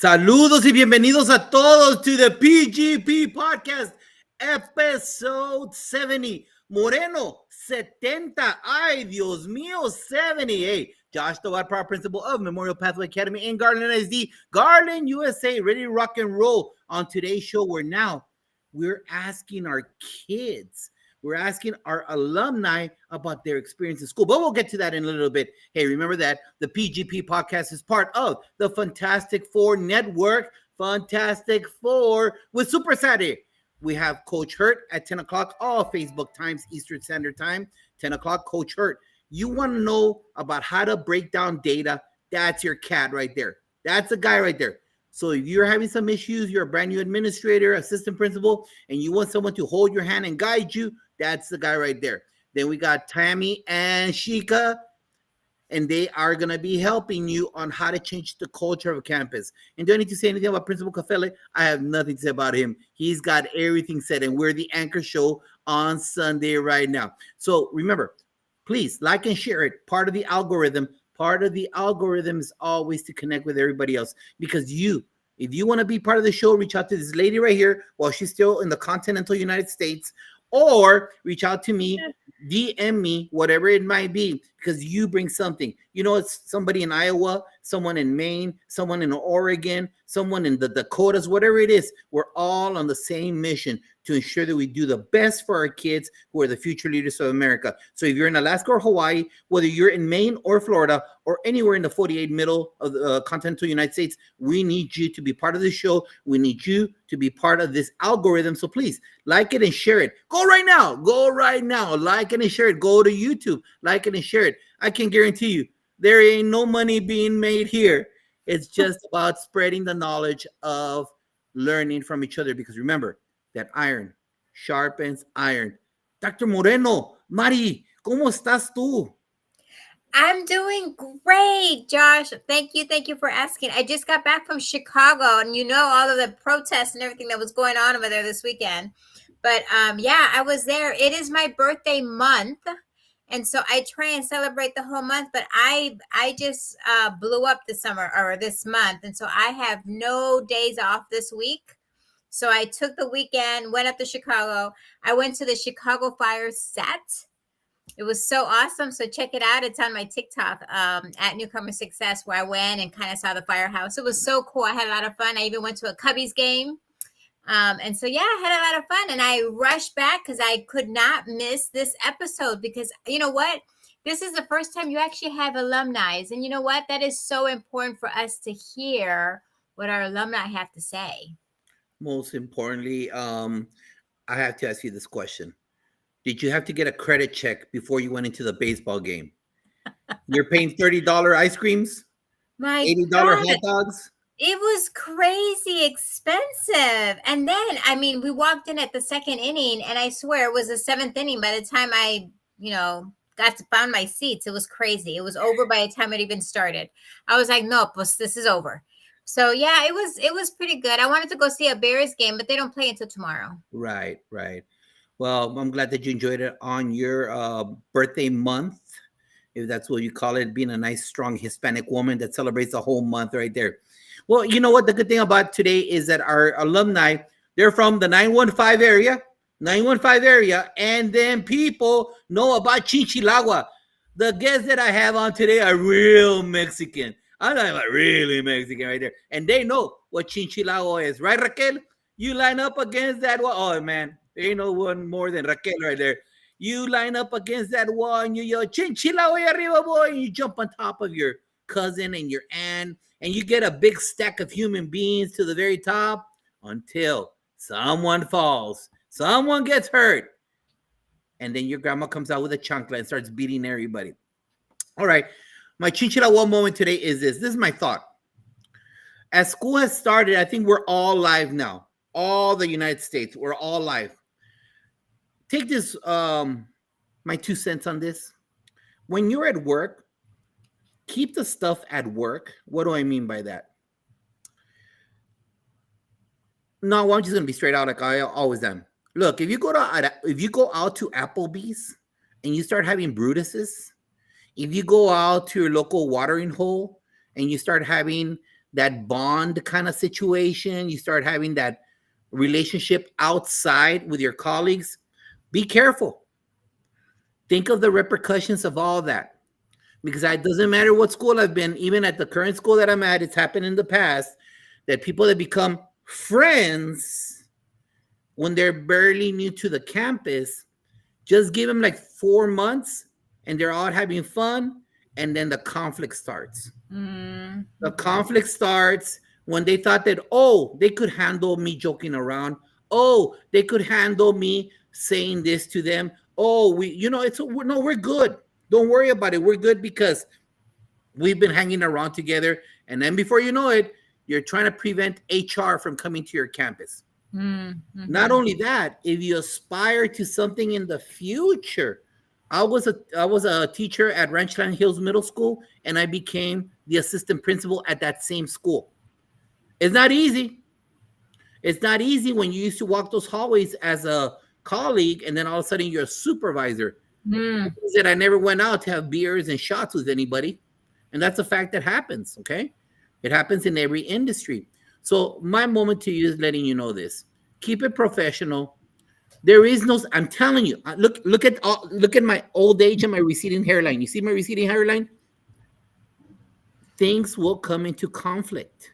Saludos y bienvenidos a todos to the PGP podcast, episode 70. Moreno, 70. Ay, Dios mío, 70. Hey, Josh, the White Power Principal of Memorial Pathway Academy in Garland, SD, Garland, USA, ready to rock and roll. On today's show, we're asking our kids, we're asking our alumni about their experience in school, but we'll get to that in a little bit. Hey, remember that the PGP podcast is part of the Fantastic Four Network, Fantastic Four with Super Saturday. We have Coach Hurt at 10 o'clock, all Facebook times, Eastern Standard Time, 10 o'clock, Coach Hurt. You want to know about how to break down data? That's your cat right there. That's the guy right there. So if you're having some issues, you're a brand new administrator, assistant principal, and you want someone to hold your hand and guide you, that's the guy right there. Then we got Tammy and Shika, and they are going to be helping you on how to change the culture of a campus. And do I need to say anything about Principal Cafele? I have nothing to say about him. He's got everything said, and we're the anchor show on Sunday right now. So remember, please like and share it. Part of the algorithm is always to connect with everybody else, because if you want to be part of the show, reach out to this lady right here while she's still in the continental United States, or reach out to me, DM me, whatever it might be, because you bring something. You know, it's somebody in Iowa, someone in Maine, someone in Oregon, someone in the Dakotas, whatever it is. We're all on the same mission to ensure that we do the best for our kids who are the future leaders of America. So if you're in Alaska or Hawaii, whether you're in Maine or Florida or anywhere in the 48 middle of the continental United States, we need you to be part of the show. We need you to be part of this algorithm. So please like it and share it. Go right now. Like it and share it. Go to YouTube. Like it and share it. I can guarantee you there ain't no money being made here. It's just about spreading the knowledge of learning from each other, because remember that iron sharpens iron. Dr. Moreno, Mari, ¿cómo estás tú? I'm doing great, Josh. Thank you for asking. I just got back from Chicago, and you know all of the protests and everything that was going on over there this weekend. But yeah, I was there. It is my birthday month, and so I try and celebrate the whole month. But I just blew up this summer or this month, and so I have no days off this week. So I took the weekend, went up to Chicago. I went to the Chicago Fire set. It was so awesome. So check it out. It's on my TikTok at Newcomer Success, where I went and kind of saw the firehouse. It was so cool. I had a lot of fun. I even went to a Cubbies game. And so, yeah, I had a lot of fun. And I rushed back because I could not miss this episode, because you know what? This is the first time you actually have alumni. And you know what? That is so important for us to hear what our alumni have to say. Most importantly, I have to ask you this question. Did you have to get a credit check before you went into the baseball game? You're paying $30 ice creams, My $80 God. hot dogs. It was crazy expensive. And then, I mean, we walked in at the second inning, and I swear it was the seventh inning by the time I, got to find my seats. It was crazy. It was over by the time it even started. I was like, no, pues this is over. So yeah, it was pretty good. I wanted to go see a Bears game, but they don't play until tomorrow. Right. Well, I'm glad that you enjoyed it on your birthday month, if that's what you call it, being a nice, strong Hispanic woman that celebrates the whole month right there. Well, you know what? The good thing about today is that our alumni, they're from the 915 area, and then people know about Chinchilagua. The guests that I have on today are real Mexican. I'm talking about really Mexican right there. And they know what Chinchilagua is. Right, Raquel? You line up against that one. Oh, man. There ain't no one more than Raquel right there. You line up against that wall and you yell, Chinchilagua arriba, boy. And you jump on top of your cousin and your aunt. And you get a big stack of human beings to the very top until someone falls. Someone gets hurt. And then your grandma comes out with a chancla and starts beating everybody. All right. My Chinchilagua moment today is this. This is my thought. As school has started, I think we're all live now. All the United States, we're all live. Take this, my 2 cents on this. When you're at work, keep the stuff at work. What do I mean by that? No, I'm just gonna be straight out like I always am. Look, if you go out to Applebee's and you start having Brutuses, if you go out to your local watering hole and you start having that bond kind of situation. You start having that relationship outside with your colleagues. Be careful. Think of the repercussions of all that, because it doesn't matter what school I've been, even at the current school that I'm at, it's happened in the past that people that become friends when they're barely new to the campus, just give them like 4 months and they're all having fun, and then the conflict starts. The conflict starts when they thought that, oh, they could handle me joking around. Oh, they could handle me saying this to them. Oh, it's no, we're good. Don't worry about it. We're good because we've been hanging around together. And then before you know it, you're trying to prevent HR from coming to your campus. Not only that, if you aspire to something in the future, I was a teacher at Ranchland Hills Middle School, and I became the assistant principal at that same school. It's not easy. It's not easy when you used to walk those hallways as a colleague, and then all of a sudden you're a supervisor. That I never went out to have beers and shots with anybody, and that's a fact that happens. Okay, it happens in every industry. So my moment to you is letting you know this. Keep it professional. There is no. I'm telling you. Look at my old age and my receding hairline. You see my receding hairline? Things will come into conflict.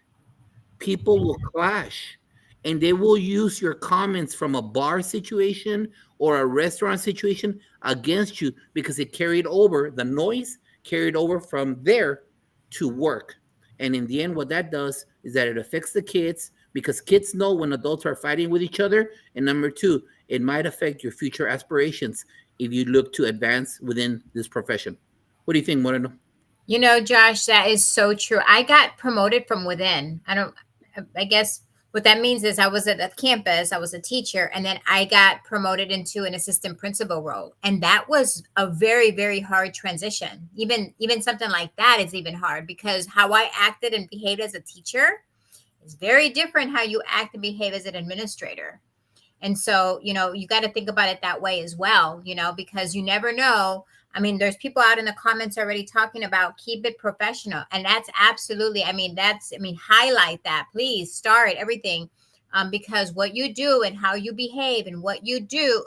People will clash, and they will use your comments from a bar situation or a restaurant situation against you because it carried over, the noise carried over from there to work. And in the end, what that does is that it affects the kids, because kids know when adults are fighting with each other. And number two, it might affect your future aspirations if you look to advance within this profession. What do you think, Moreno? Josh, that is so true. I got promoted from within. I guess what that means is I was at the campus, I was a teacher, and then I got promoted into an assistant principal role. And that was a very, very hard transition. Even something like that is even hard, because how I acted and behaved as a teacher is very different how you act and behave as an administrator. And so, you got to think about it that way as well, because you never know. I mean, there's people out in the comments already talking about keep it professional. And that's absolutely, highlight that, please, start everything. Because what you do and how you behave and what you do,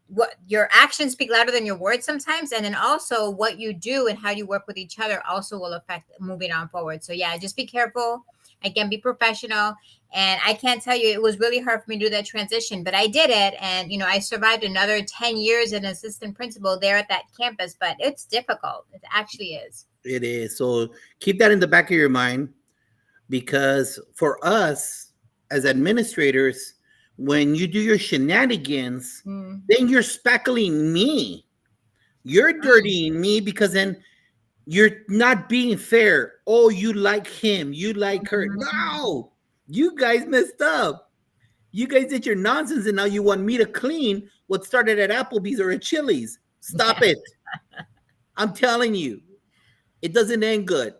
what your actions speak louder than your words sometimes. And then also what you do and how you work with each other also will affect moving on forward. So yeah, just be careful. Again, be professional. And I can't tell you, it was really hard for me to do that transition, but I did it. And, I survived another 10 years as an assistant principal there at that campus, but it's difficult. It actually is. It is. So keep that in the back of your mind, because for us as administrators, when you do your shenanigans, then you're spackling me. You're dirtying me, because then you're not being fair. Oh, you like him. You like her. No, you guys messed up. You guys did your nonsense, and now you want me to clean what started at Applebee's or at Chili's. Stop it. I'm telling you, it doesn't end good,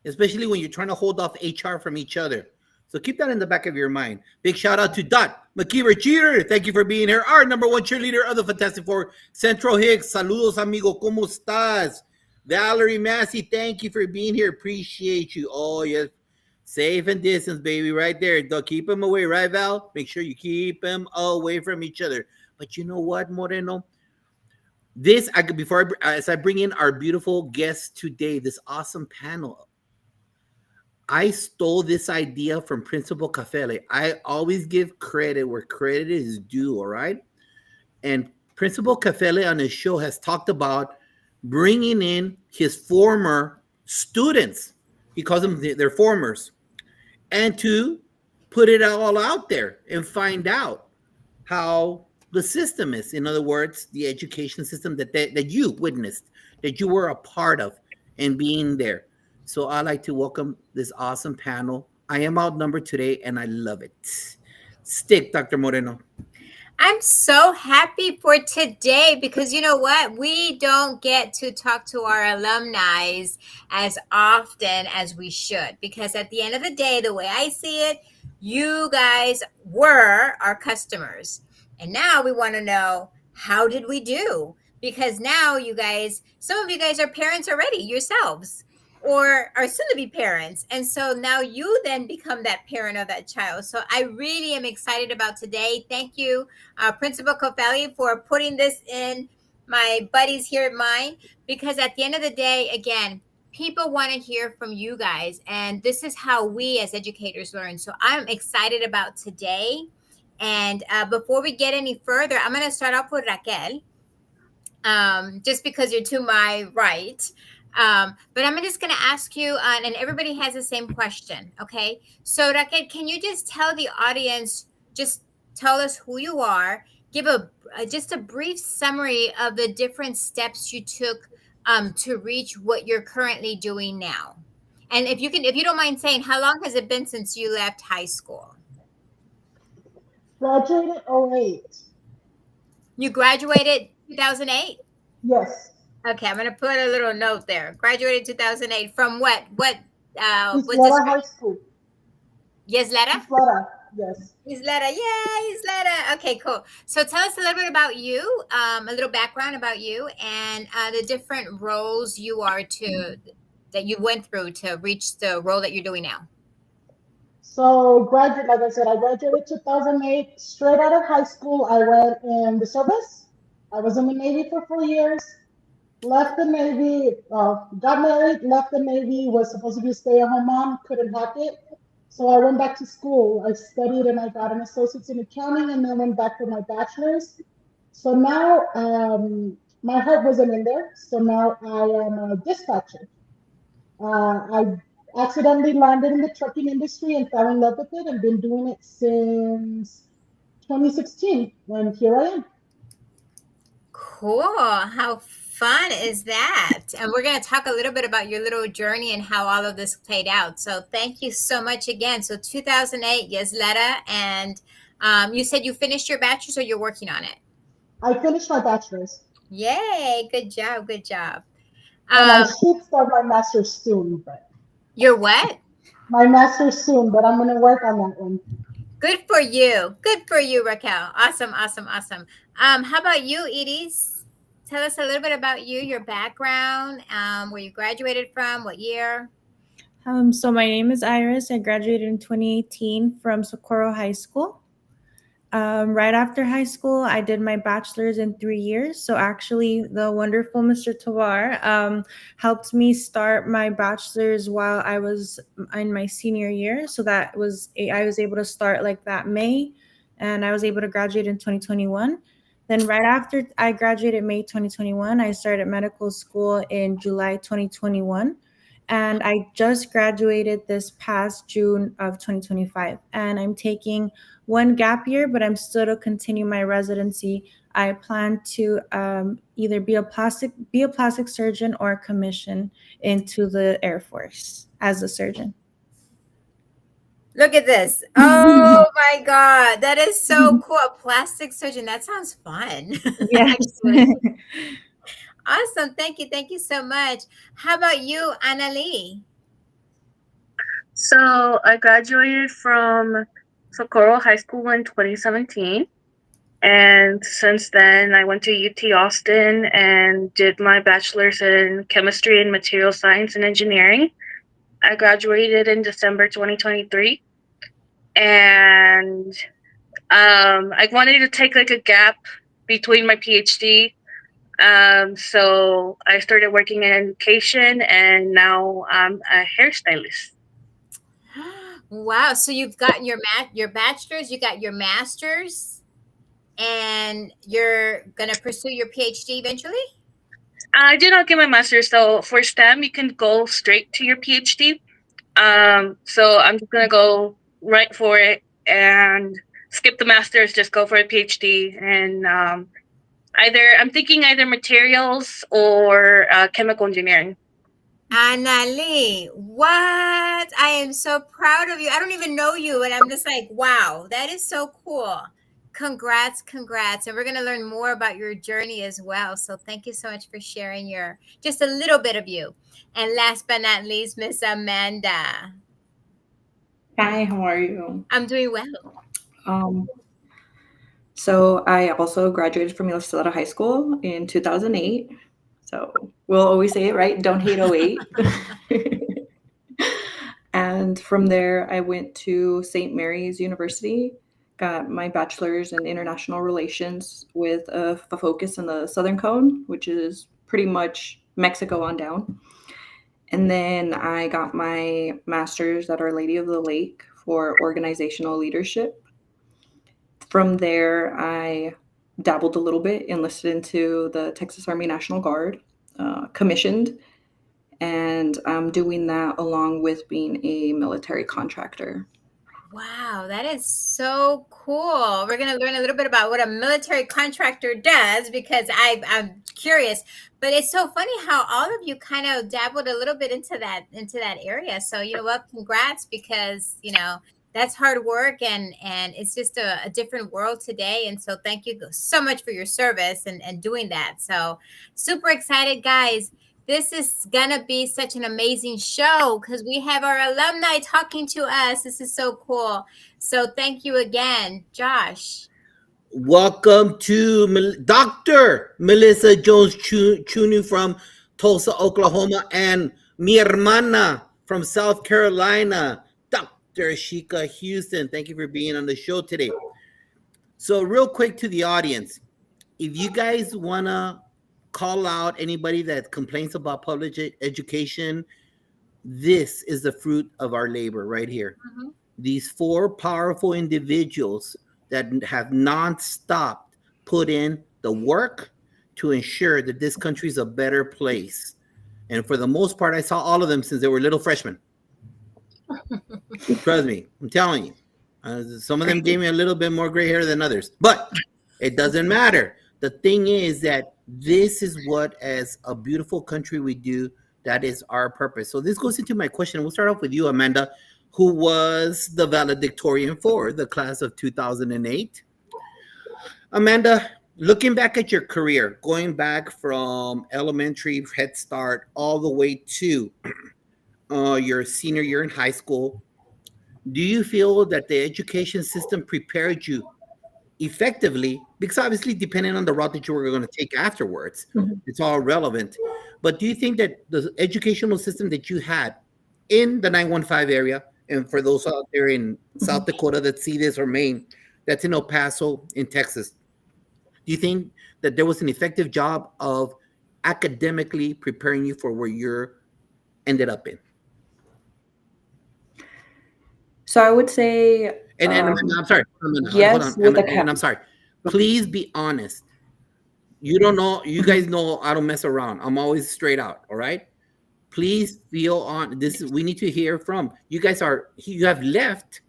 especially when you're trying to hold off HR from each other. So keep that in the back of your mind. Big shout out to Dot McKeever Cheater. Thank you for being here. Our number one cheerleader of the Fantastic Four, Central Hicks. Saludos, amigo. ¿Cómo estás? Valerie Massey, thank you for being here. Appreciate you. Oh, yes. Safe and distance, baby, right there. Don't keep them away, right, Val? Make sure you keep them away from each other. But you know what, Moreno? As I bring in our beautiful guests today, this awesome panel, I stole this idea from Principal Cafele. I always give credit where credit is due, all right? And Principal Cafele on his show has talked about bringing in his former students. He calls them their formers. And to put it all out there and find out how the system is. In other words, the education system that you witnessed, that you were a part of and being there. So I'd like to welcome this awesome panel. I am outnumbered today, and I love it. Stick, Dr. Moreno. I'm so happy for today, because you know what? We don't get to talk to our alumni as often as we should, because at the end of the day, the way I see it, you guys were our customers. And now we want to know, how did we do? Because now you guys, some of you guys are parents already yourselves. or are soon to be parents. And so now you then become that parent of that child. So I really am excited about today. Thank you, Principal Kofeli, for putting this in my buddies here at mine, because at the end of the day, again, people want to hear from you guys. And this is how we as educators learn. So I'm excited about today. And before we get any further, I'm going to start off with Raquel, just because you're to my right. But I'm just going to ask you, and everybody has the same question. Okay. So, Raquel, can you just tell the audience, just tell us who you are, give just a brief summary of the different steps you took to reach what you're currently doing now? And if you don't mind saying, how long has it been since you left high school? Graduated '08. You graduated 2008? Yes. Okay, I'm gonna put a little note there. Graduated 2008 from what? What Isleta district? High School. Yesleta? Isleta. Yes. Isleta, yeah, Isleta. Okay, cool. So tell us a little bit about you, a little background about you, and the different roles you are to that you went through to reach the role that you're doing now. So graduate, like I said, I graduated 2008. Straight out of high school, I went in the service. I was in the Navy for 4 years. Left the Navy, got married, left the Navy, was supposed to be a stay-at-home mom, couldn't hack it. So I went back to school. I studied and I got an associate's in accounting and then went back for my bachelor's. So now my heart wasn't in there. So now I am a dispatcher. I accidentally landed in the trucking industry and fell in love with it and been doing it since 2016. And here I am. Cool. How fun is that? And we're going to talk a little bit about your little journey and how all of this played out. So thank you so much again. So 2008, Yesleta, and you said you finished your bachelor's or you're working on it? I finished my bachelor's. Yay. Good job. Good job. And I Um, should start my master's soon, but you're what? my master's soon, but I'm gonna work on that one. Good for you. Good for you, Raquel. Awesome. Awesome. Awesome. How about you, Edie? Tell us a little bit about you, your background, where you graduated from, what year? So my name is Iris. I graduated in 2018 from Socorro High School. Right after high school, I did my bachelor's in 3 years. So actually, the wonderful Mr. Tovar helped me start my bachelor's while I was in my senior year. So I was able to start like that May, and I was able to graduate in 2021. Then right after I graduated May 2021, I started medical school in July 2021. And I just graduated this past June of 2025. And I'm taking one gap year, but I'm still to continue my residency. I plan to either be a plastic surgeon or commission into the Air Force as a surgeon. Look at this. Oh my God. That is so cool. A plastic surgeon. That sounds fun. Yes. Actually. Awesome. Thank you. Thank you so much. How about you, Annalie? So I graduated from Socorro High School in 2017. And since then, I went to UT Austin and did my bachelor's in chemistry and material science and engineering. I graduated in December 2023. And I wanted to take like a gap between my PhD. So I started working in education and now I'm a hairstylist. Wow. So you've gotten your bachelor's, you got your master's, and you're gonna pursue your PhD eventually? I did not get my master's, so for STEM, you can go straight to your PhD. So I'm just gonna go right for it and skip the master's, just go for a PhD. And I'm thinking either materials or chemical engineering. Annalie, what? I am so proud of you. I don't even know you, and I'm just like, wow, that is so cool. Congrats, congrats. And we're going to learn more about your journey as well. So thank you so much for sharing just a little bit of you. And last but not least, Miss Amanda. Hi, how are you? I'm doing well. Um, so I also graduated from Yale High School in 2008. So we'll always say it, right? Don't hate 08. And from there, I went to St. Mary's University, got my bachelor's in international relations with a focus in the Southern Cone, which is pretty much Mexico on down. And then I got my master's at Our Lady of the Lake for organizational leadership. From there, I dabbled a little bit, enlisted into the Texas Army National Guard, commissioned, and I'm doing that along with being a military contractor. Wow, that is so cool. We're going to learn a little bit about what a military contractor does because I'm curious. But it's so funny how all of you kind of dabbled a little bit into that area. So, you know what, congrats, because, you know, that's hard work, and it's just a different world today. And so thank you so much for your service and doing that. So super excited, guys. This is gonna be such an amazing show because we have our alumni talking to us. This is so cool. So thank you again, Josh. Welcome to Dr. Melissa Jones Chunu from Tulsa, Oklahoma, and mi hermana from South Carolina, Dr. Shika Houston. Thank you for being on the show today. So real quick to the audience, if you guys want to call out anybody that complains about public education, this is the fruit of our labor right here. Mm-hmm. These four powerful individuals that have nonstop put in the work to ensure that this country is a better place. And for the most part, I saw all of them since they were little freshmen. Trust me, I'm telling you. Some of them gave me a little bit more gray hair than others, but it doesn't matter. The thing is that this is what, as a beautiful country, we do. That is our purpose. So this goes into my question. We'll start off with you, Amanda, who was the valedictorian for the class of 2008. Amanda, looking back at your career, going back from elementary, Head Start, all the way to your senior year in high school, do you feel that the education system prepared you effectively? Because obviously, depending on the route that you were going to take afterwards, it's all relevant. But do you think that the educational system that you had in the 915 area, and for those out there in South Dakota that see this, or Maine, that's in El Paso, in Texas, do you think that there was an effective job of academically preparing you for where you're ended up in? So I would say, and I'm sorry, yes, hold on, and I'm sorry. Please be honest. You don't know. You guys know I don't mess around. I'm always straight out. All right. Please feel on this. We need to hear from you guys. You have left,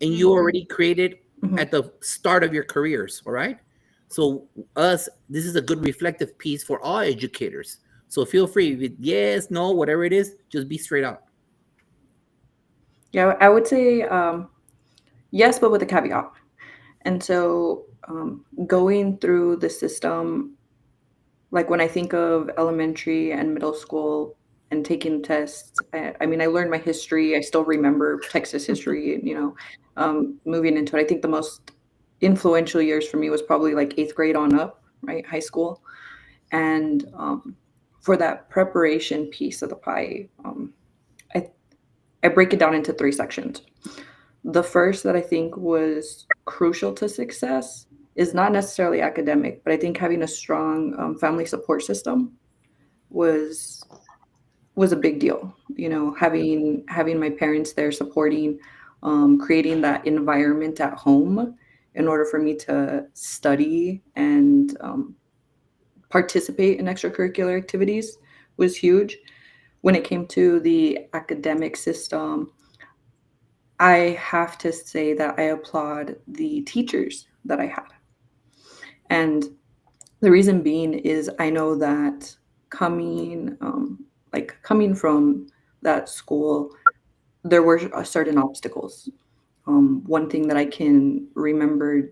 and you already created at the start of your careers. All right. So this is a good reflective piece for all educators. So feel free. Yes, no, whatever it is, just be straight out. Yeah, I would say yes, but with a caveat. And so going through the system, like when I think of elementary and middle school and taking tests, I mean, I learned my history. I still remember Texas history, moving into it. I think the most influential years for me was probably like 8th grade on up, right? High school. And for that preparation piece of the pie, I break it down into 3 sections. The first that I think was crucial to success is not necessarily academic, but I think having a strong family support system was a big deal. Having my parents there supporting, creating that environment at home in order for me to study and participate in extracurricular activities was huge. When it came to the academic system, I have to say that I applaud the teachers that I had. And the reason being is I know that coming from that school, there were certain obstacles. One thing that I can remember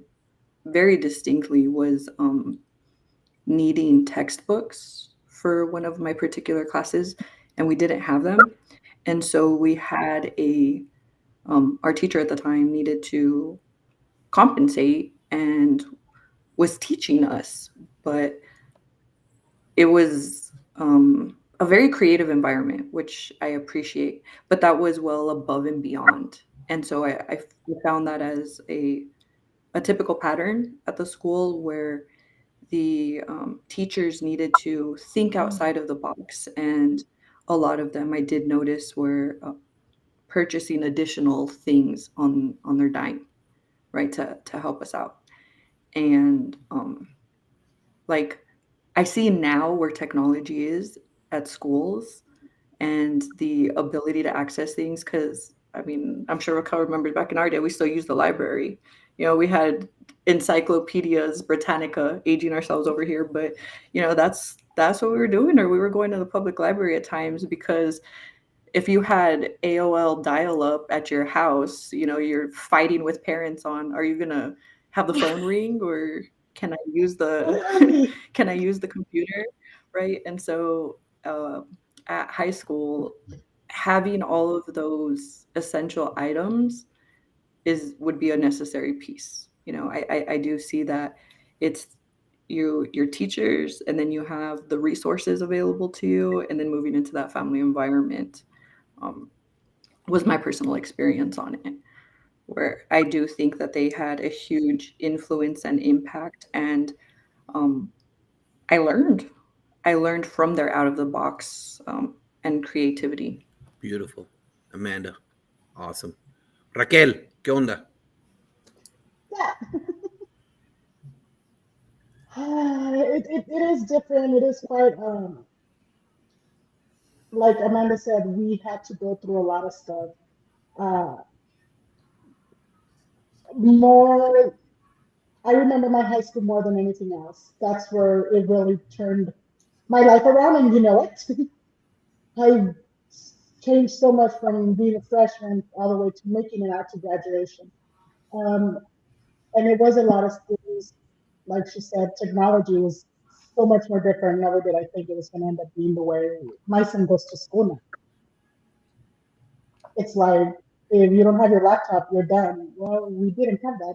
very distinctly was needing textbooks for one of my particular classes, and we didn't have them. And so we had our teacher at the time needed to compensate and was teaching us, but it was a very creative environment, which I appreciate, but that was well above and beyond. And so I found that as a typical pattern at the school where the teachers needed to think outside of the box. And a lot of them I did notice were purchasing additional things on their dime, right, to help us out. And like I see now where technology is at schools and the ability to access things. Because I mean, I'm sure Raquel remembers back in our day, we still used the library. You know, we had encyclopedias, Britannica, aging ourselves over here, but you know, that's what we were doing, or we were going to the public library at times because if you had AOL dial-up at your house, you know, you're fighting with parents on, are you gonna have the phone ring or can I use the Literally. can I use the computer, right? And so at high school, having all of those essential items would be a necessary piece. You know, I do see that it's your teachers, and then you have the resources available to you, and then moving into that family environment. Um, was my personal experience on it, where I do think that they had a huge influence and impact. And um, I learned, I learned from their out of the box and creativity. Beautiful. Amanda. Awesome. Raquel, ¿qué onda? Yeah. It is different. It is quite, like Amanda said, we had to go through a lot of stuff. Uh, more, I remember my high school more than anything else. That's where it really turned my life around, and you know it. I changed so much from being a freshman all the way to making it out to graduation. Um, and it was a lot of things. Like she said, technology was so much more different. Never did I think it was going to end up being the way my son goes to school now. It's like if you don't have your laptop, you're done. Well, we didn't have that.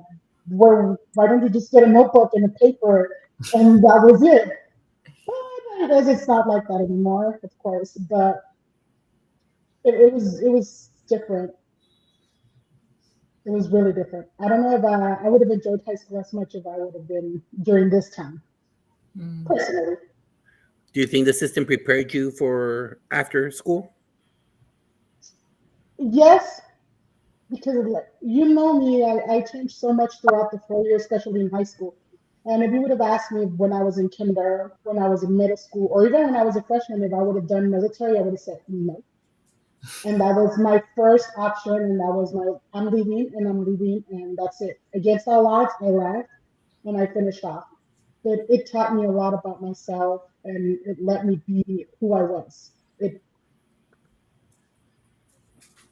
Why don't you just get a notebook and a paper, and that was it? But I guess it's not like that anymore, of course. But it was different. It was really different. I don't know if I would have enjoyed high school as much if I would have been during this time, personally. Do you think the system prepared you for after school? Yes, because you know me, I changed so much throughout the 4 years, especially in high school. And if you would have asked me when I was in kinder, when I was in middle school, or even when I was a freshman, if I would have done military, I would have said no. And that was my first option, and that was my I'm leaving, and I'm leaving, and that's it. Against all odds, I left, and I finished off. But it taught me a lot about myself, and it let me be who I was. It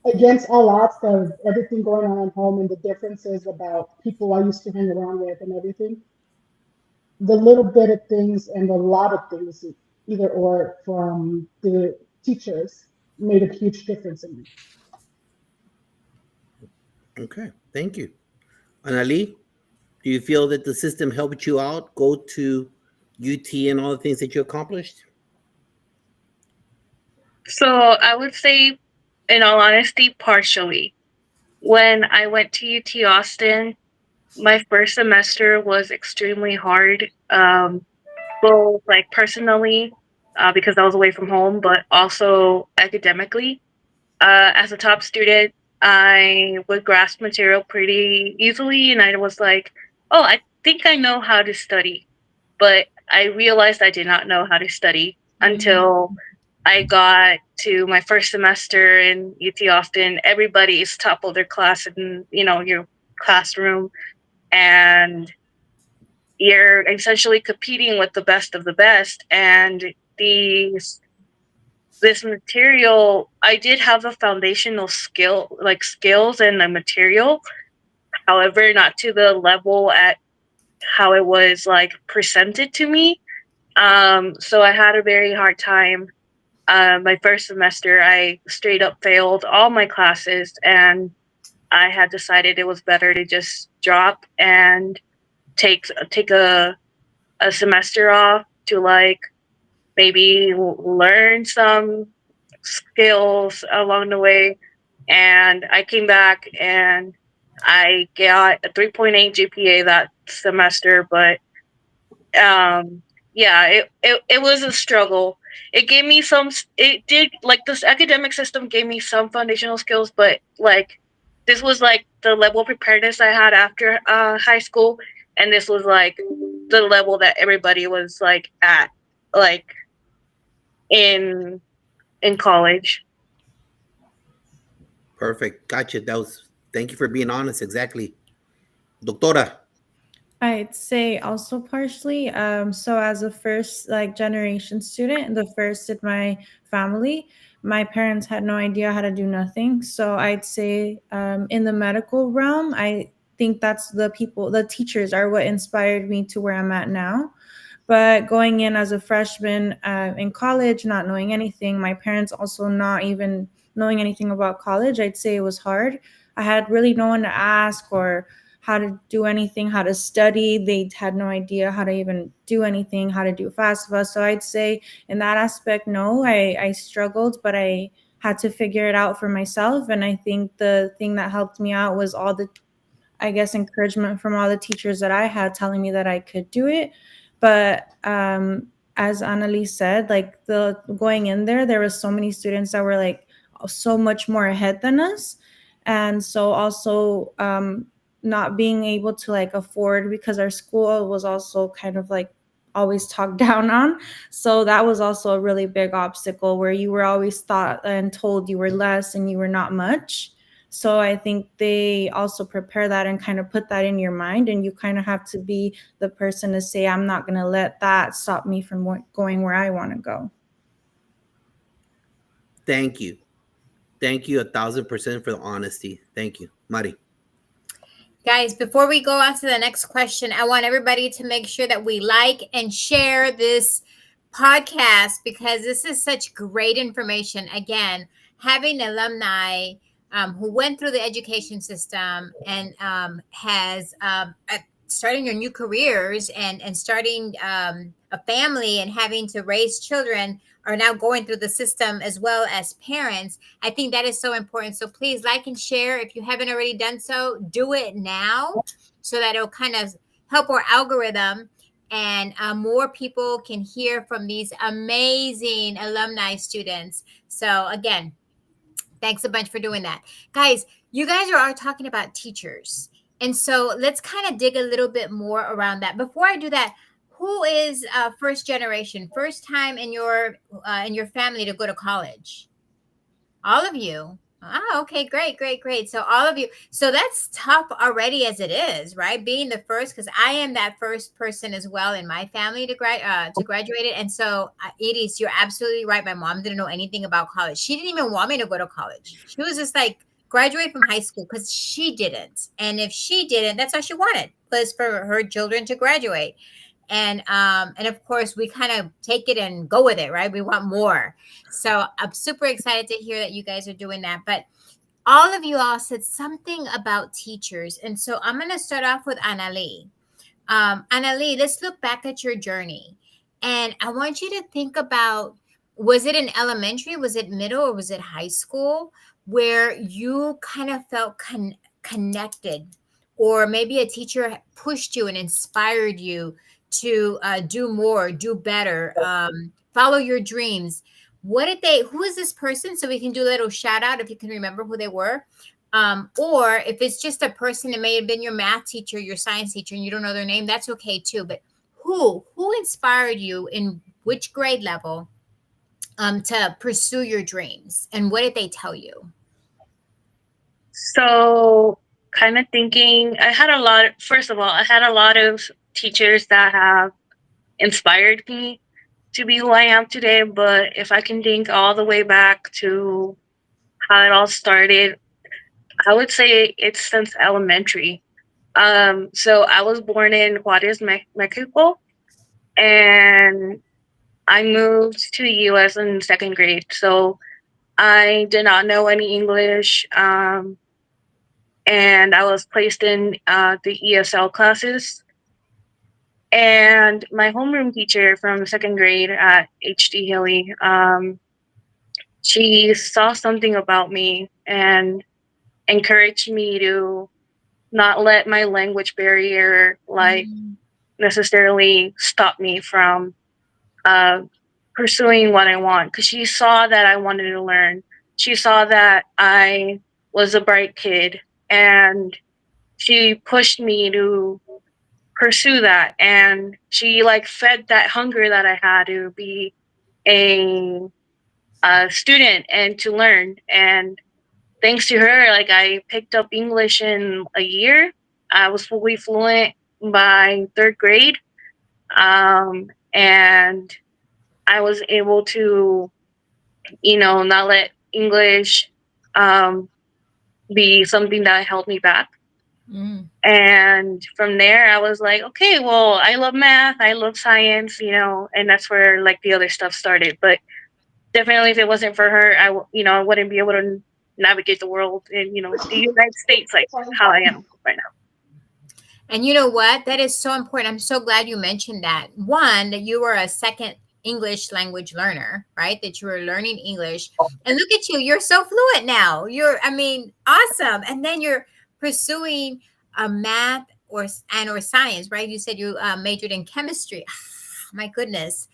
against all odds of everything going on at home and the differences about people I used to hang around with and everything, the little bit of things and a lot of things, either or from the teachers, made a huge difference in me. Okay, thank you. Anali, do you feel that the system helped you out, go to UT and all the things that you accomplished? So I would say, in all honesty, partially. When I went to UT Austin, my first semester was extremely hard, both like personally, because I was away from home, but also academically. As a top student, I would grasp material pretty easily, and I was like, oh, I think I know how to study. But I realized I did not know how to study until I got to my first semester in UT Austin. Everybody is top of their class in, your classroom, and you're essentially competing with the best of the best. And these this material, I did have a foundational skills and the material, however not to the level at how it was like presented to me. So I had a very hard time. My first semester I straight up failed all my classes, and I had decided it was better to just drop and take a semester off to like maybe learn some skills along the way. And I came back and I got a 3.8 GPA that semester, but yeah, it was a struggle. It gave me some, it did, like, this academic system gave me some foundational skills, but like this was like the level of preparedness I had after high school, and this was like the level that everybody was like at, like, in college. Perfect. Gotcha. That was, thank you for being honest. Exactly. Doctora. I'd say also partially. So as a first like generation student, the first in my family, my parents had no idea how to do nothing. So I'd say in the medical realm, I think that's the people, the teachers are what inspired me to where I'm at now. But going in as a freshman in college, not knowing anything, my parents also not even knowing anything about college, I'd say it was hard. I had really no one to ask or how to do anything, how to study. They had no idea how to even do anything, how to do FAFSA. So I'd say in that aspect, no, I struggled, but I had to figure it out for myself. And I think the thing that helped me out was all the, I guess, encouragement from all the teachers that I had telling me that I could do it. But as Annalise said, like the going in there, there was so many students that were like so much more ahead than us. And so also not being able to like afford, because our school was also kind of like always talked down on. So that was also a really big obstacle where you were always thought and told you were less and you were not much. So I think they also prepare that and kind of put that in your mind, and you kind of have to be the person to say, I'm not going to let that stop me from going where I want to go. Thank you. Thank you 1,000% for the honesty. Thank you. Mari. Guys, before we go on to the next question, I want everybody to make sure that we like and share this podcast because this is such great information. Again, having alumni who went through the education system and has starting your new careers and starting a family and having to raise children are now going through the system as well as parents. I think that is so important. So please like and share. If you haven't already done so, do it now so that it'll kind of help our algorithm and more people can hear from these amazing alumni students. So again, thanks a bunch for doing that. Guys, you guys are all talking about teachers. And so let's kind of dig a little bit more around that. Before I do that, who is first generation, first time in your family to go to college? All of you. Ah, okay, great, great, great. So all of you. So that's tough already as it is, right? Being the first, because I am that first person as well in my family to graduate it. And so, Edie, you're absolutely right. My mom didn't know anything about college. She didn't even want me to go to college. She was just like graduate from high school because she didn't. And if she didn't, that's all she wanted was for her children to graduate. And of course we kind of take it and go with it, right? We want more. So I'm super excited to hear that you guys are doing that. But all of you all said something about teachers, and so I'm going to start off with Annalie. Annalie, let's look back at your journey, and I want you to think about, was it in elementary, was it middle, or was it high school where you kind of felt connected, or maybe a teacher pushed you and inspired you to do more, do better, follow your dreams? What did they, who is this person? So we can do a little shout out if you can remember who they were. Or if it's just a person, it may have been your math teacher, your science teacher, and you don't know their name, that's okay too. But who inspired you in which grade level to pursue your dreams? And what did they tell you? So, kind of thinking, I had a lot, first of all, I had a lot of teachers that have inspired me to be who I am today. But if I can think all the way back to how it all started, I would say it's since elementary. So I was born in Juarez, Mexico, and I moved to the U.S. in second grade. So I did not know any English, and I was placed in the ESL classes. And my homeroom teacher from second grade at HD Hilly, she saw something about me and encouraged me to not let my language barrier like Mm. necessarily stop me from uh, pursuing what I want. Because she saw that I wanted to learn. She saw that I was a bright kid, and she pushed me to pursue that. And she like fed that hunger that I had to be a, a student and to learn. And thanks to her, like I picked up English in a year. I was fully fluent by third grade. And I was able to, not let English um, be something that held me back. Mm. And from there, I was like, okay, well, I love math, I love science, and that's where like the other stuff started. But definitely, if it wasn't for her, I wouldn't be able to navigate the world in, the United States like Sorry. how I am right now. And you know what? That is so important. I'm so glad you mentioned that. One, that you were a second English language learner, right? That you were learning English. And look at you, you're so fluent now. I mean, awesome. And then you're pursuing math or science, right? You said you majored in chemistry. My goodness.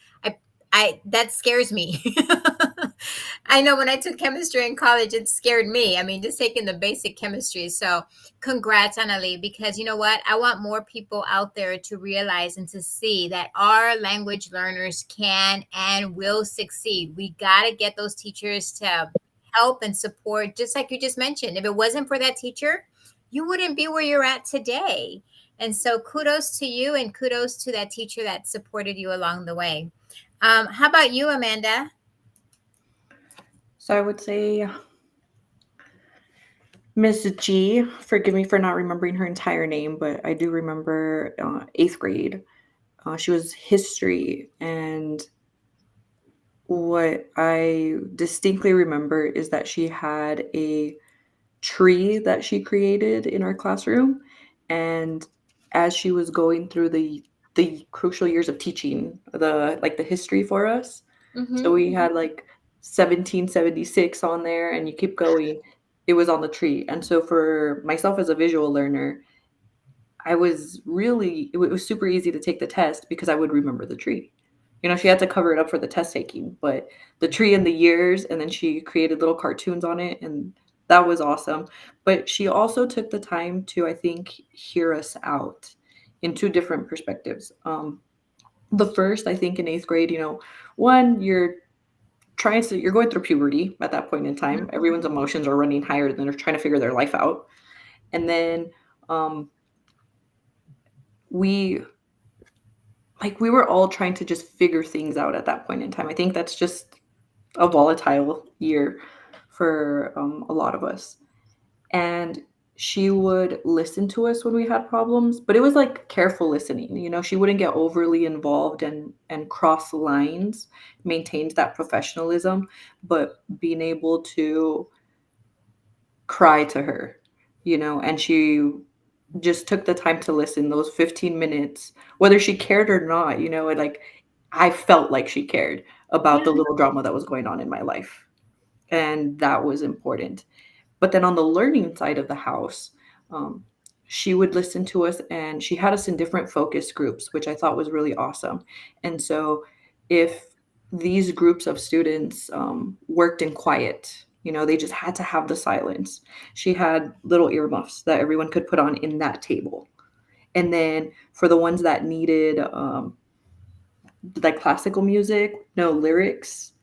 I that scares me. I know when I took chemistry in college, it scared me. I mean, just taking the basic chemistry. So congrats, Annalie, because you know what? I want more people out there to realize and to see that our language learners can and will succeed. We got to get those teachers to help and support, just like you just mentioned. If it wasn't for that teacher, you wouldn't be where you're at today. And so kudos to you and kudos to that teacher that supported you along the way. How about you, Amanda? So I would say Miss G, forgive me for not remembering her entire name, but I do remember eighth grade. She was history, and what I distinctly remember is that she had a tree that she created in our classroom, and as she was going through the crucial years of teaching the history for us, so Mm-hmm. we had like 1776 on there, and you keep going. It was on the tree, and so for myself as a visual learner, it was super easy to take the test because I would remember the tree. She had to cover it up for the test taking, but the tree and the years, and then she created little cartoons on it, and that was awesome. But she also took the time to, I think, hear us out in two different perspectives. The first, I think, in eighth grade, one, you're going through puberty at that point in time. Everyone's emotions are running higher than they're trying to figure their life out. And then um, we we were all trying to just figure things out at that point in time. I think that's just a volatile year for a lot of us. And she would listen to us when we had problems, but it was like careful listening. She wouldn't get overly involved and cross lines, maintained that professionalism, but being able to cry to her, and she just took the time to listen those 15 minutes, whether she cared or not, I felt like she cared about the little drama that was going on in my life. And that was important. But then on the learning side of the house, um, she would listen to us, and she had us in different focus groups, which I thought was really awesome. And so if these groups of students worked in quiet, they just had to have the silence. She had little earmuffs that everyone could put on in that table. And then for the ones that needed like classical music, no lyrics,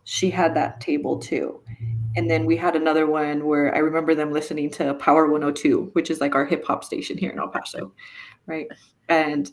she had that table too. And then we had another one where I remember them listening to Power 102, which is like our hip hop station here in El Paso, right? And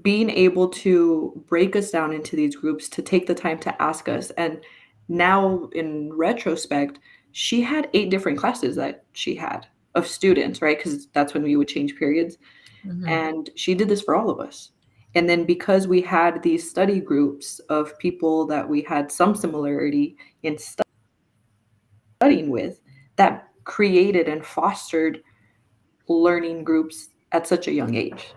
being able to break us down into these groups to take the time to ask us. And now in retrospect, she had 8 different classes that she had of students, right? Because that's when we would change periods. Mm-hmm. And she did this for all of us. And then because we had these study groups of people that we had some similarity in studying with, that created and fostered learning groups at such a young age.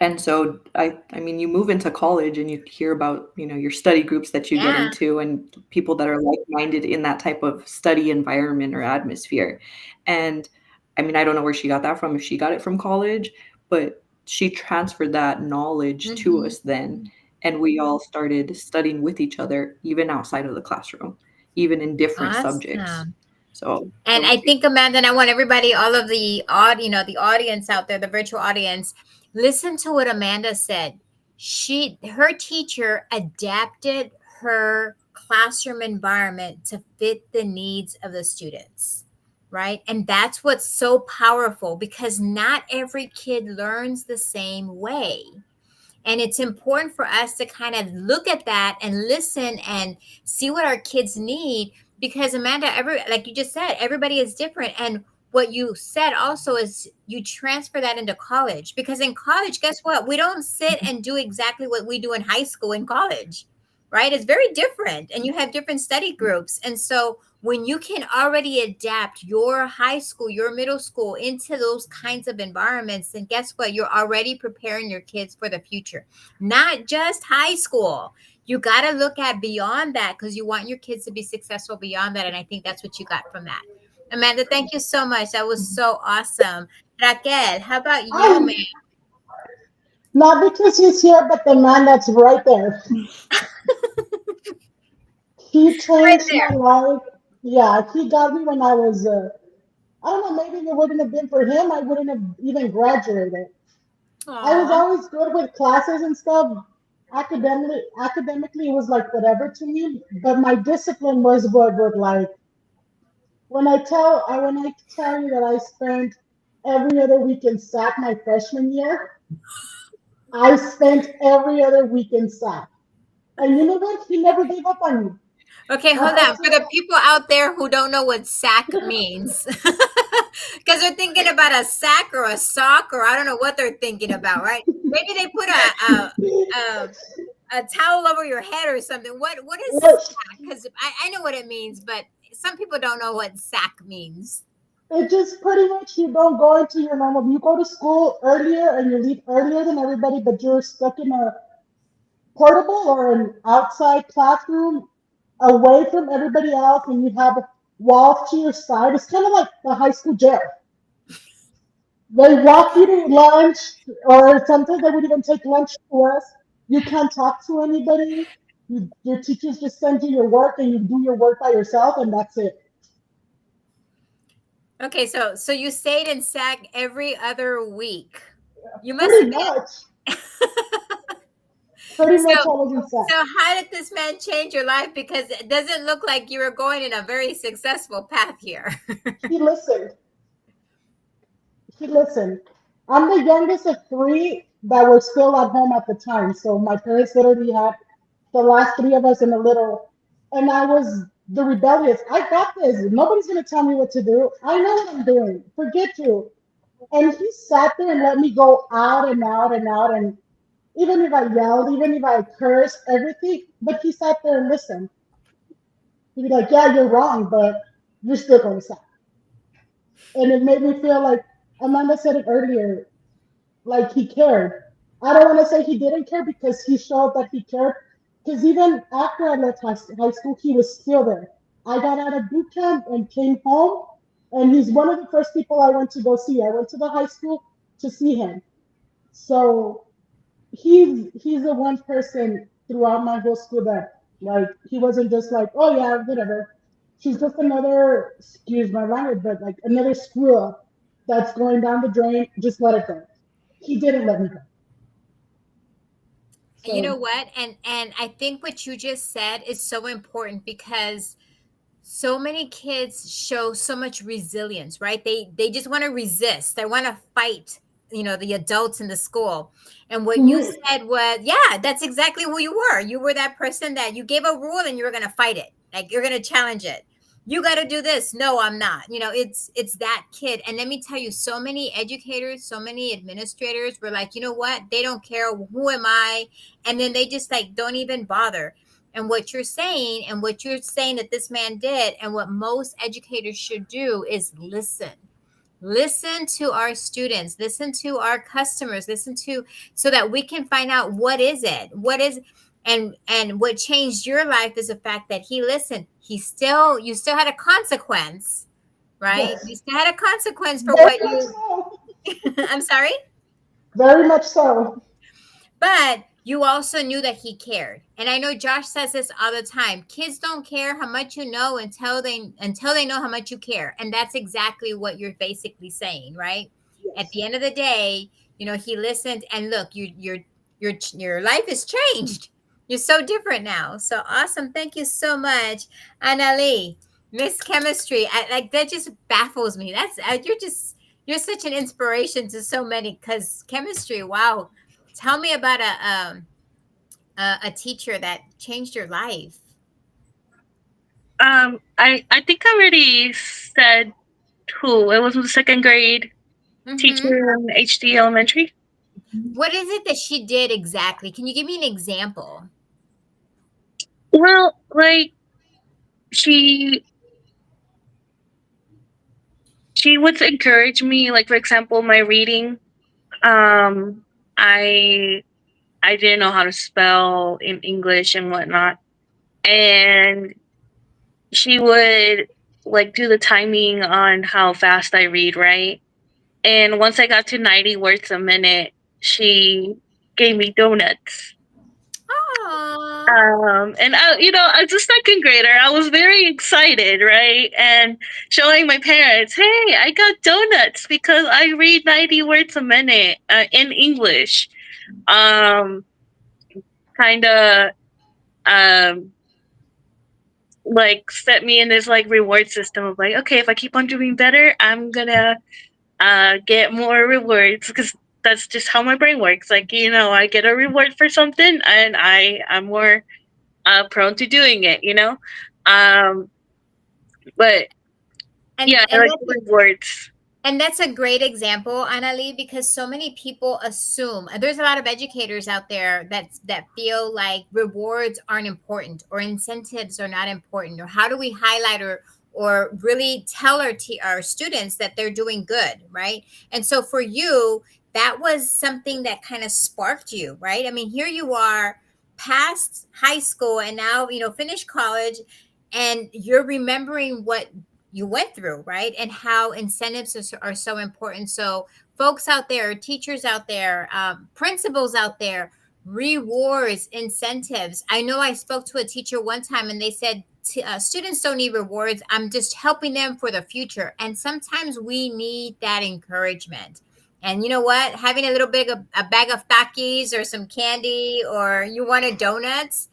And so I mean, you move into college and you hear about, your study groups that you get Yeah. into and people that are like-minded in that type of study environment or atmosphere. And I mean, I don't know where she got that from, if she got it from college, but she transferred that knowledge to us then. And we all started studying with each other, even outside of the classroom, even in different subjects. Awesome. So And I think, Amanda, and I want everybody, all of the the audience out there, the virtual audience, listen to what Amanda said. Her teacher adapted her classroom environment to fit the needs of the students, right? And that's what's so powerful, because not every kid learns the same way. And it's important for us to kind of look at that and listen and see what our kids need. Because Amanda, like you just said, everybody is different. And what you said also is you transfer that into college, because in college, guess what? We don't sit and do exactly what we do in high school in college, right? It's very different, and you have different study groups. And so when you can already adapt your high school, your middle school into those kinds of environments, then guess what? You're already preparing your kids for the future, not just high school. You got to look at beyond that, because you want your kids to be successful beyond that. And I think that's what you got from that. Amanda, thank you so much. That was so awesome. Raquel, how about you, man? Not because he's here, but the man that's right there. He Right changed my there. life. Yeah, he got me when I was, I don't know, maybe if it wouldn't have been for him, I wouldn't have even graduated. I was Aw. always good with classes and stuff. Academically, it was like whatever to me, but my discipline was what would like, when I tell you that I spent every other week in SAC my freshman year, I spent every other week in SAC. And you know what? He never gave up on me. Okay, hold Up on. For the until people out there who don't know what sack means, because they're thinking about a sack or a sock, or I don't know what they're thinking about, right? Maybe they put a, a towel over your head or something. What is what sack? Because I know what it means, but some people don't know what sack means. it just pretty much you don't go into your normal. You go to school earlier and you leave earlier than everybody, but you're stuck in a portable or an outside classroom away from everybody else, and you have walls to your side. It's kind of like the high school jail. They walk you to lunch, or sometimes they would even take lunch to us. You can't talk to anybody. Your teachers just send you your work, and you do your work by yourself, and that's it. Okay, so you stayed in sack every other week. You must Pretty have much. been. Pretty So, much I was in SAC. so how did this man change your life? Because it doesn't look like you were going in a very successful path here. He listened. He listened. I'm the youngest of three that were still at home at the time. So my parents literally had the last three of us in a little, and I was the rebellious. I got this. Nobody's gonna tell me what to do. I know what I'm doing. Forget you. And he sat there and let me go out and out and out. And even if I yelled, even if I cursed, everything, but he sat there and listened. He'd be like, "Yeah, you're wrong, but you're still going to stop." And it made me feel like Amanda said it earlier, like he cared. I don't want to say he didn't care, because he showed that he cared. Because even after I left high school, he was still there. I got out of boot camp and came home, and he's one of the first people I went to go see. I went to the high school to see him. So he's the one person throughout my whole school that, like, he wasn't just like, oh yeah, whatever. She's just another, excuse my language, but like another screw up that's going down the drain. Just let it go. He didn't let me go. You know So what? And I think what you just said is so important, because so many kids show so much resilience, right? They just want to resist. They want to fight, the adults in the school. And what you me, said was, yeah, that's exactly who you were. You were that person that you gave a rule and you were going to fight it. Like, you're going to challenge it. You got to do this. No, I'm not. It's that kid. And let me tell you, so many educators, so many administrators were like, you know what? They don't care. Who am I? And then they just like don't even bother. And what you're saying, that this man did, and what most educators should do, is listen. Listen to our students, listen to our customers, listen to, so that we can find out what is it, what is, and what changed your life is the fact that he listened. You still had a consequence, right? You Yes, still had a consequence for very what much you, so. I'm sorry, Very much so. but you also knew that he cared. And I know Josh says this all the time. Kids don't care how much you know until they know how much you care. And that's exactly what you're basically saying, right? At Yes. the end of the day, he listened, and look, your life has changed. You're so different now. So awesome. Thank you so much, Annalie. Miss Chemistry. Like that just baffles me. You're such an inspiration to so many, because chemistry, wow. Tell me about a teacher that changed your life. I think I already said who. It was the second grade Hmm. teacher in HD Elementary. What is it that she did exactly? Can you give me an example? Well, like she she would encourage me. Like for example, my reading. Um, I I didn't know how to spell in English and whatnot, and she would like do the timing on how fast I read, right? And once I got to 90 words a minute, she gave me donuts. Oh, And as a second grader, I was very excited, right? And showing my parents, hey, I got donuts because I read 90 words a minute in English. Um, kind of, um, like set me in this like reward system of like, okay, if I keep on doing better, I'm gonna get more rewards because that's just how my brain works. Like, I get a reward for something and I'm more prone to doing it, Um, but and yeah, I and like that's the rewards. And that's a great example, Annalie, because so many people assume there's a lot of educators out there that feel like rewards aren't important, or incentives are not important, or how do we highlight or really tell our students that they're doing good, right? And so for you, that was something that kind of sparked you, right? I mean, here you are, past high school, and now finished college, and you're remembering what you went through, right? And how incentives are so important. So, folks out there, teachers out there, principals out there, rewards, incentives. I know I spoke to a teacher one time and they said, students don't need rewards. I'm just helping them for the future. And sometimes we need that encouragement. And you know what? Having a bag of Takis or some candy, or you wanted donuts,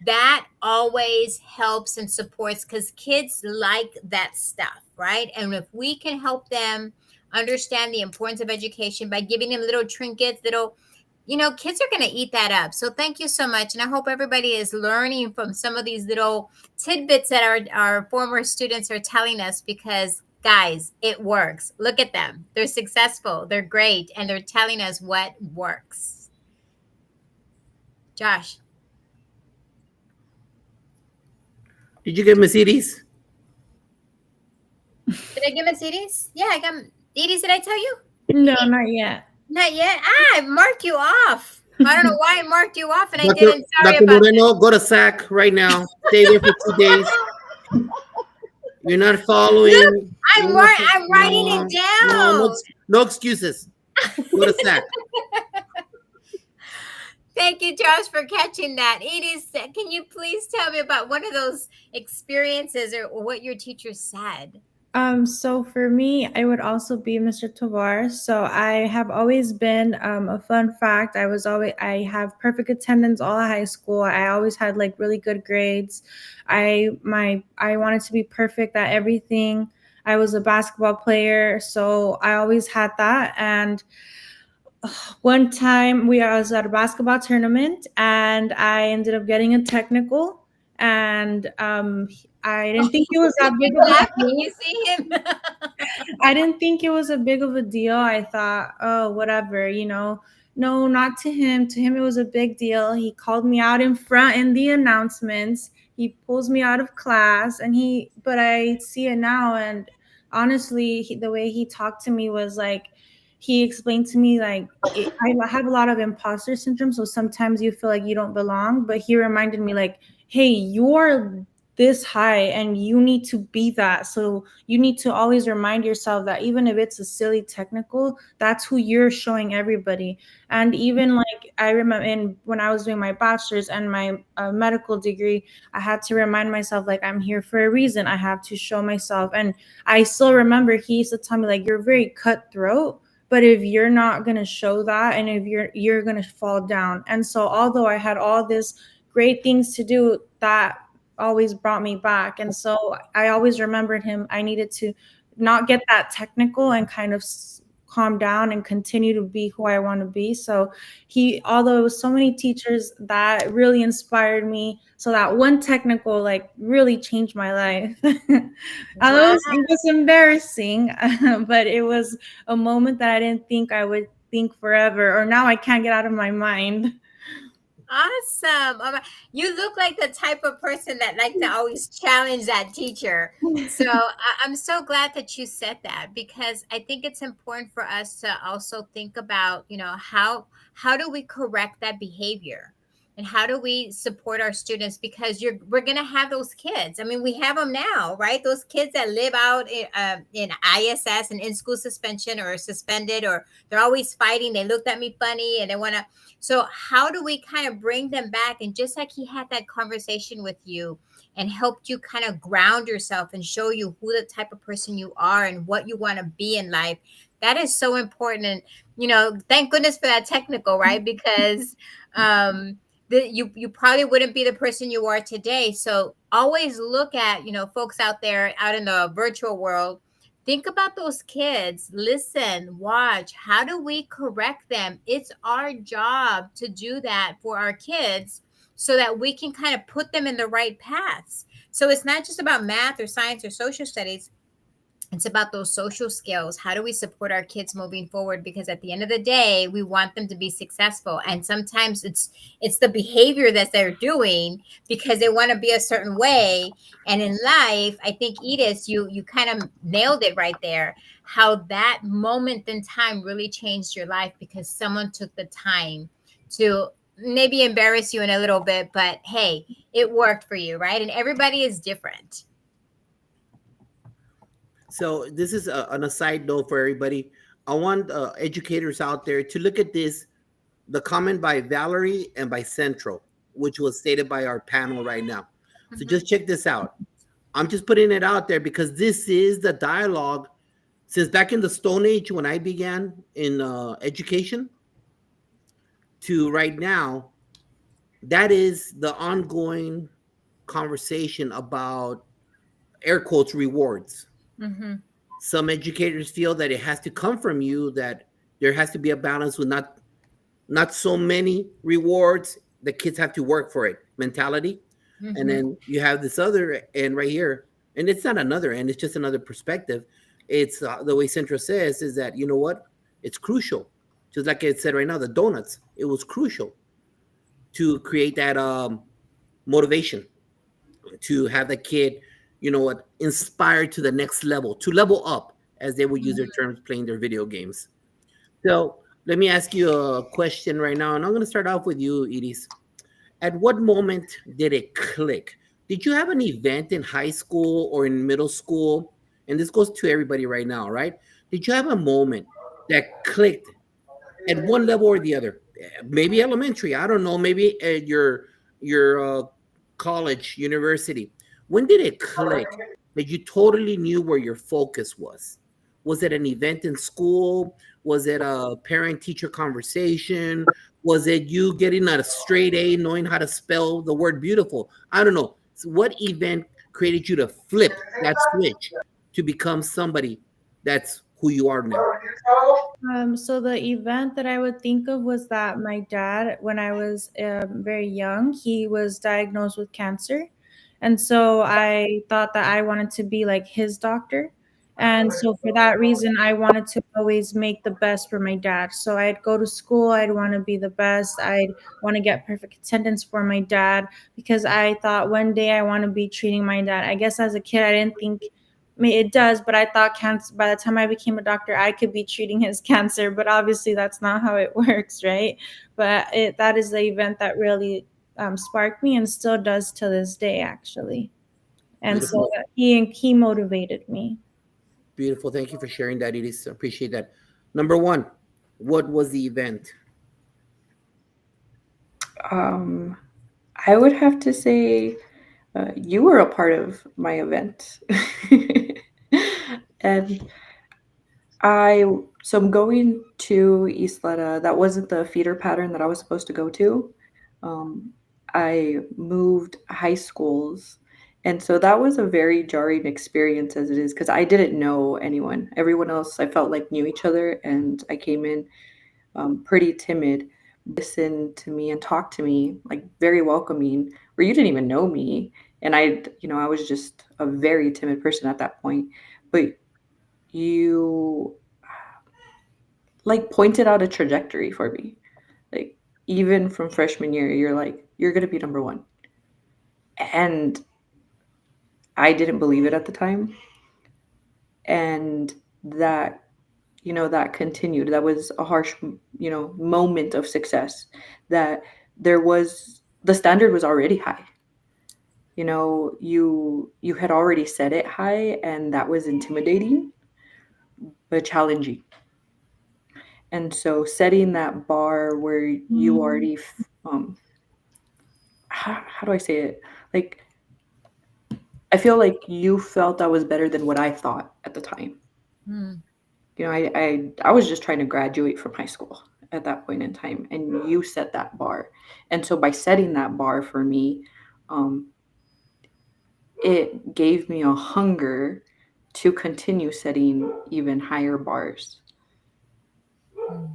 that always helps and supports, because kids like that stuff, right? And if we can help them understand the importance of education by giving them little trinkets, kids are going to eat that up. So thank you so much. And I hope everybody is learning from some of these little tidbits that our former students are telling us, because guys, it works. Look at them. They're successful. They're great. And they're telling us what works. Josh. Did you get Mercedes? Did I give Mercedes? Yeah, I got Edie. Did I tell you? No, not yet. Not yet. I marked you off. I don't know why I marked you off, and I Dr. didn't. Sorry Dr. about Moreno, go to SAC right now. Stay there for 2 days. You're not Look, following. I'm writing it No, no, down. no excuses. Go to SAC. Thank you, Josh, for catching that. Edie, can you please tell me about one of those experiences, or what your teacher said? So for me, I would also be Mr. Tovar. So I have always been a fun fact. I have perfect attendance all of high school. I always had like really good grades. I wanted to be perfect at everything. I was a basketball player, so I always had that. And one time I was at a basketball tournament and I ended up getting a technical, and I didn't think it was that big He's of a laughing. deal. You see him? I didn't think it was a big of a deal. I thought, oh, whatever, you know. No, not to him. To him, it was a big deal. He called me out in front in the announcements. He pulls me out of class, but I see it now, and honestly, the way he talked to me was like, he explained to me like I have a lot of imposter syndrome, so sometimes you feel like you don't belong. But he reminded me like, hey, you're this high and you need to be that. So you need to always remind yourself that even if it's a silly technical, that's who you're showing everybody. And even like I remember when I was doing my bachelor's and my medical degree, I had to remind myself like I'm here for a reason. I have to show myself. And I still remember he used to tell me like you're very cutthroat, but if you're not going to show that, and if you're going to fall down. And so although I had all this great things to do, that always brought me back. And so I always remembered him. I needed to not get that technical and kind of calm down and continue to be who I want to be. So he, although it was so many teachers that really inspired me, so that one technical like really changed my life. Wow. It was embarrassing, but it was a moment that I didn't think I would think forever, or now I can't get out of my mind. Awesome. You look like the type of person that like to always challenge that teacher. So I'm so glad that you said that, because I think it's important for us to also think about, how do we correct that behavior? And how do we support our students? Because we're gonna have those kids. I mean, we have them now, right? Those kids that live out in ISS and in school suspension or suspended, or they're always fighting. They looked at me funny and they want to. So how do we kind of bring them back? And just like he had that conversation with you and helped you kind of ground yourself and show you who the type of person you are and what you want to be in life, that is so important. And, thank goodness for that technical, right? Because you probably wouldn't be the person you are today. So always look at, folks out there out in the virtual world. Think about those kids. Listen, watch. How do we correct them? It's our job to do that for our kids so that we can kind of put them in the right paths. So it's not just about math or science or social studies. It's about those social skills. How do we support our kids moving forward? Because at the end of the day, we want them to be successful. And sometimes it's the behavior that they're doing because they want to be a certain way. And in life, I think, Edith, you kind of nailed it right there. How that moment in time really changed your life because someone took the time to maybe embarrass you in a little bit, but hey, it worked for you, right? And everybody is different. So this is on a side note for everybody. I want educators out there to look at this, the comment by Valerie and by Central, which was stated by our panel right now. So just check this out. I'm just putting it out there because this is the dialogue since back in the Stone Age when I began in education to right now. That is the ongoing conversation about air quotes rewards. Mm-hmm. Some educators feel that it has to come from you, that there has to be a balance with not so many rewards. The kids have to work for it mentality. And Mm-hmm. then you have this other end right here, and it's not another end, it's just another perspective. It's the way Centra says is that, you know what, it's crucial, just like it said right now, the donuts, it was crucial to create that motivation, to have the kid, you know what, inspired to the next level, to level up, as they would use their terms, playing their video games. So let me ask you a question right now, and I'm going to start off with you, Edis. At what moment did it click? Did you have an event in high school or in middle school? And this goes to everybody right now, right? Did you have a moment that clicked at one level or the other? Maybe elementary, I don't know, maybe at your college, university. When did it click that you totally knew where your focus was? Was it an event in school? Was it a parent teacher conversation? Was it you getting a straight A, knowing how to spell the word beautiful? I don't know. So what event created you to flip that switch to become somebody that's who you are now? So the event that I would think of was that my dad, when I was very young, he was diagnosed with cancer. And so I thought that I wanted to be like his doctor. And so for that reason, I wanted to always make the best for my dad. So I'd go to school, I'd want to be the best. I'd want to get perfect attendance for my dad because I thought one day I want to be treating my dad. I guess as a kid, I didn't think it does, but I thought cancer, by the time I became a doctor, I could be treating his cancer, but obviously that's not how it works, right? But that is the event that really sparked me and still does to this day, actually. And so Beautiful. he motivated me. Beautiful. Thank you for sharing that. It is appreciate that. Number one, what was the event? Um, I would have to say you were a part of my event. And I, so I'm going to Isleta. That wasn't the feeder pattern that I was supposed to go to. Um, I moved high schools. And so that was a very jarring experience as it is because I didn't know anyone. Everyone else I felt like knew each other. And I came in pretty timid, listened to me and talked to me, like very welcoming, where you didn't even know me. And I was just a very timid person at that point. But you like pointed out a trajectory for me. Like even from freshman year, you're like, you're gonna be number one. And I didn't believe it at the time. And that, that continued. That was a harsh, moment of success that the standard was already high. You had already set it high and that was intimidating, but challenging. And so setting that bar where you already how do I say it? Like, I feel like you felt I was better than what I thought at the time. Hmm. I was just trying to graduate from high school at that point in time, and you set that bar. And so by setting that bar for me, um, it gave me a hunger to continue setting even higher bars.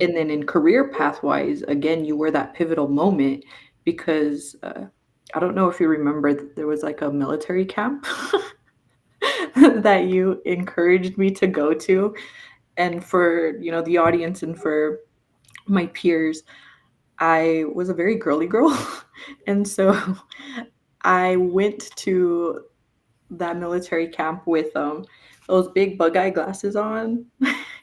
And then in career pathwise, again, you were that pivotal moment because I don't know if you remember, there was like a military camp that you encouraged me to go to. And for, the audience and for my peers, I was a very girly girl. And so I went to that military camp with those big bug eye glasses on.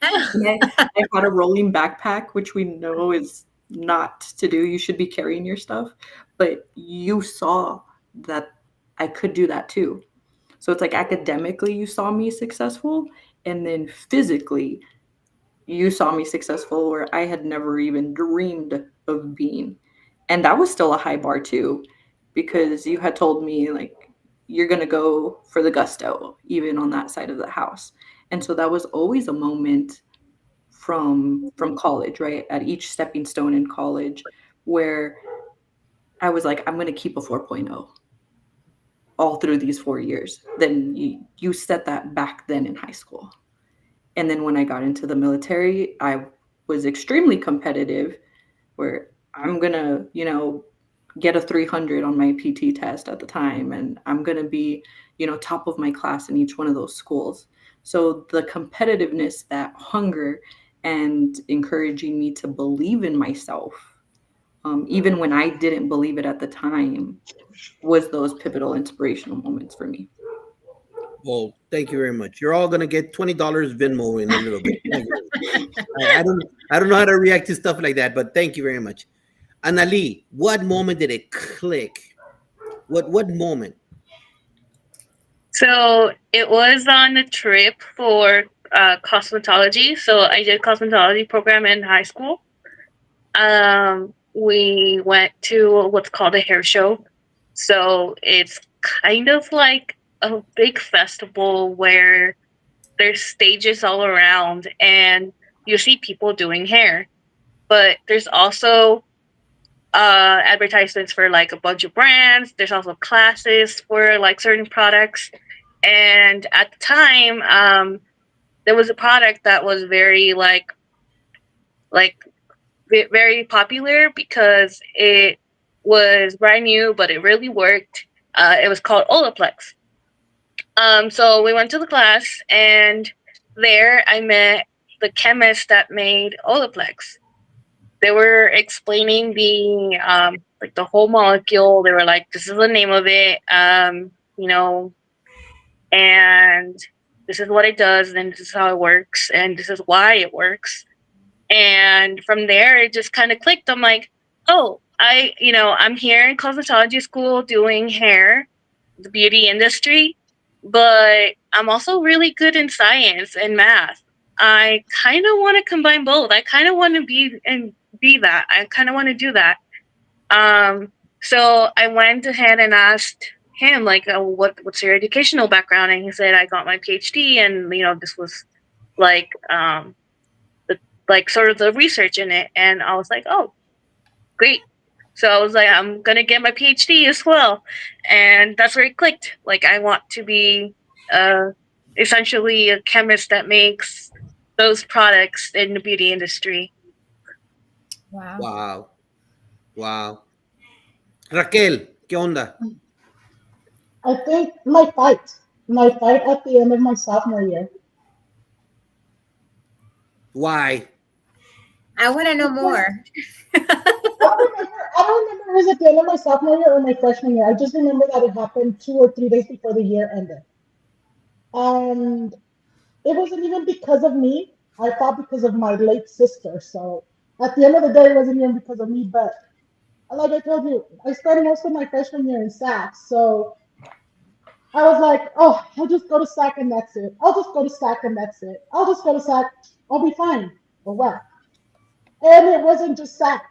And I had a rolling backpack, which we know is not to do. You should be carrying your stuff. But you saw that I could do that too. So it's like academically, you saw me successful. And then physically, you saw me successful where I had never even dreamed of being. And that was still a high bar too, because you had told me like you're gonna go for the gusto, even on that side of the house. And so that was always a moment from college, right? At each stepping stone in college, where I was like, I'm gonna keep a 4.0 all through these 4 years. Then you set that back then in high school. And then when I got into the military, I was extremely competitive where I'm going to, get a 300 on my PT test at the time. And I'm going to be, top of my class in each one of those schools. So the competitiveness, that hunger, and encouraging me to believe in myself, even when I didn't believe it at the time, was those pivotal inspirational moments for me. Well, thank you very much. You're all gonna get $20 Venmo in a little bit. Thank you very much. I don't know how to react to stuff like that, but thank you very much. Anali, what moment did it click? What moment? So it was on a trip for cosmetology. So I did cosmetology program in high school. We went to what's called a hair show. So it's kind of like a big festival where there's stages all around and you see people doing hair. But there's also advertisements for like a bunch of brands. There's also classes for like certain products. And at the time, there was a product that was like very popular because it was brand new, but it really worked. It was called Olaplex. So we went to the class, and there I met the chemist that made Olaplex. They were explaining the like the whole molecule. They were like, "This is the name of it," and this is what it does, and this is how it works, and this is why it works. And from there, it just kind of clicked. I'm like, oh, I'm here in cosmetology school doing hair, the beauty industry, but I'm also really good in science and math. I kind of want to combine both. I kind of want to be that. I kind of want to do that. Um, so I went ahead and asked him like, what's your educational background? And he said, I got my PhD, and this was like the like sort of the research in it. And I was like, oh, great. So I was like, I'm gonna get my PhD as well, and that's where it clicked. Like, I want to be uh, essentially a chemist that makes those products in the beauty industry. Wow. Wow. Wow. Raquel, ¿qué onda? I think my fight at the end of my sophomore year. Why? I want to know Because more. I don't remember if it was at the end of my sophomore year or my freshman year. I just remember that it happened 2 or 3 days before the year ended. And it wasn't even because of me. I thought because of my late sister. So at the end of the day, it wasn't even because of me. But like I told you, I spent most of my freshman year in SAC. So I was like, oh, I'll just go to SAC and that's it. I'll just go to SAC and that's it. I'll just go to SAC. I'll be fine. Or what? And it wasn't just SAC.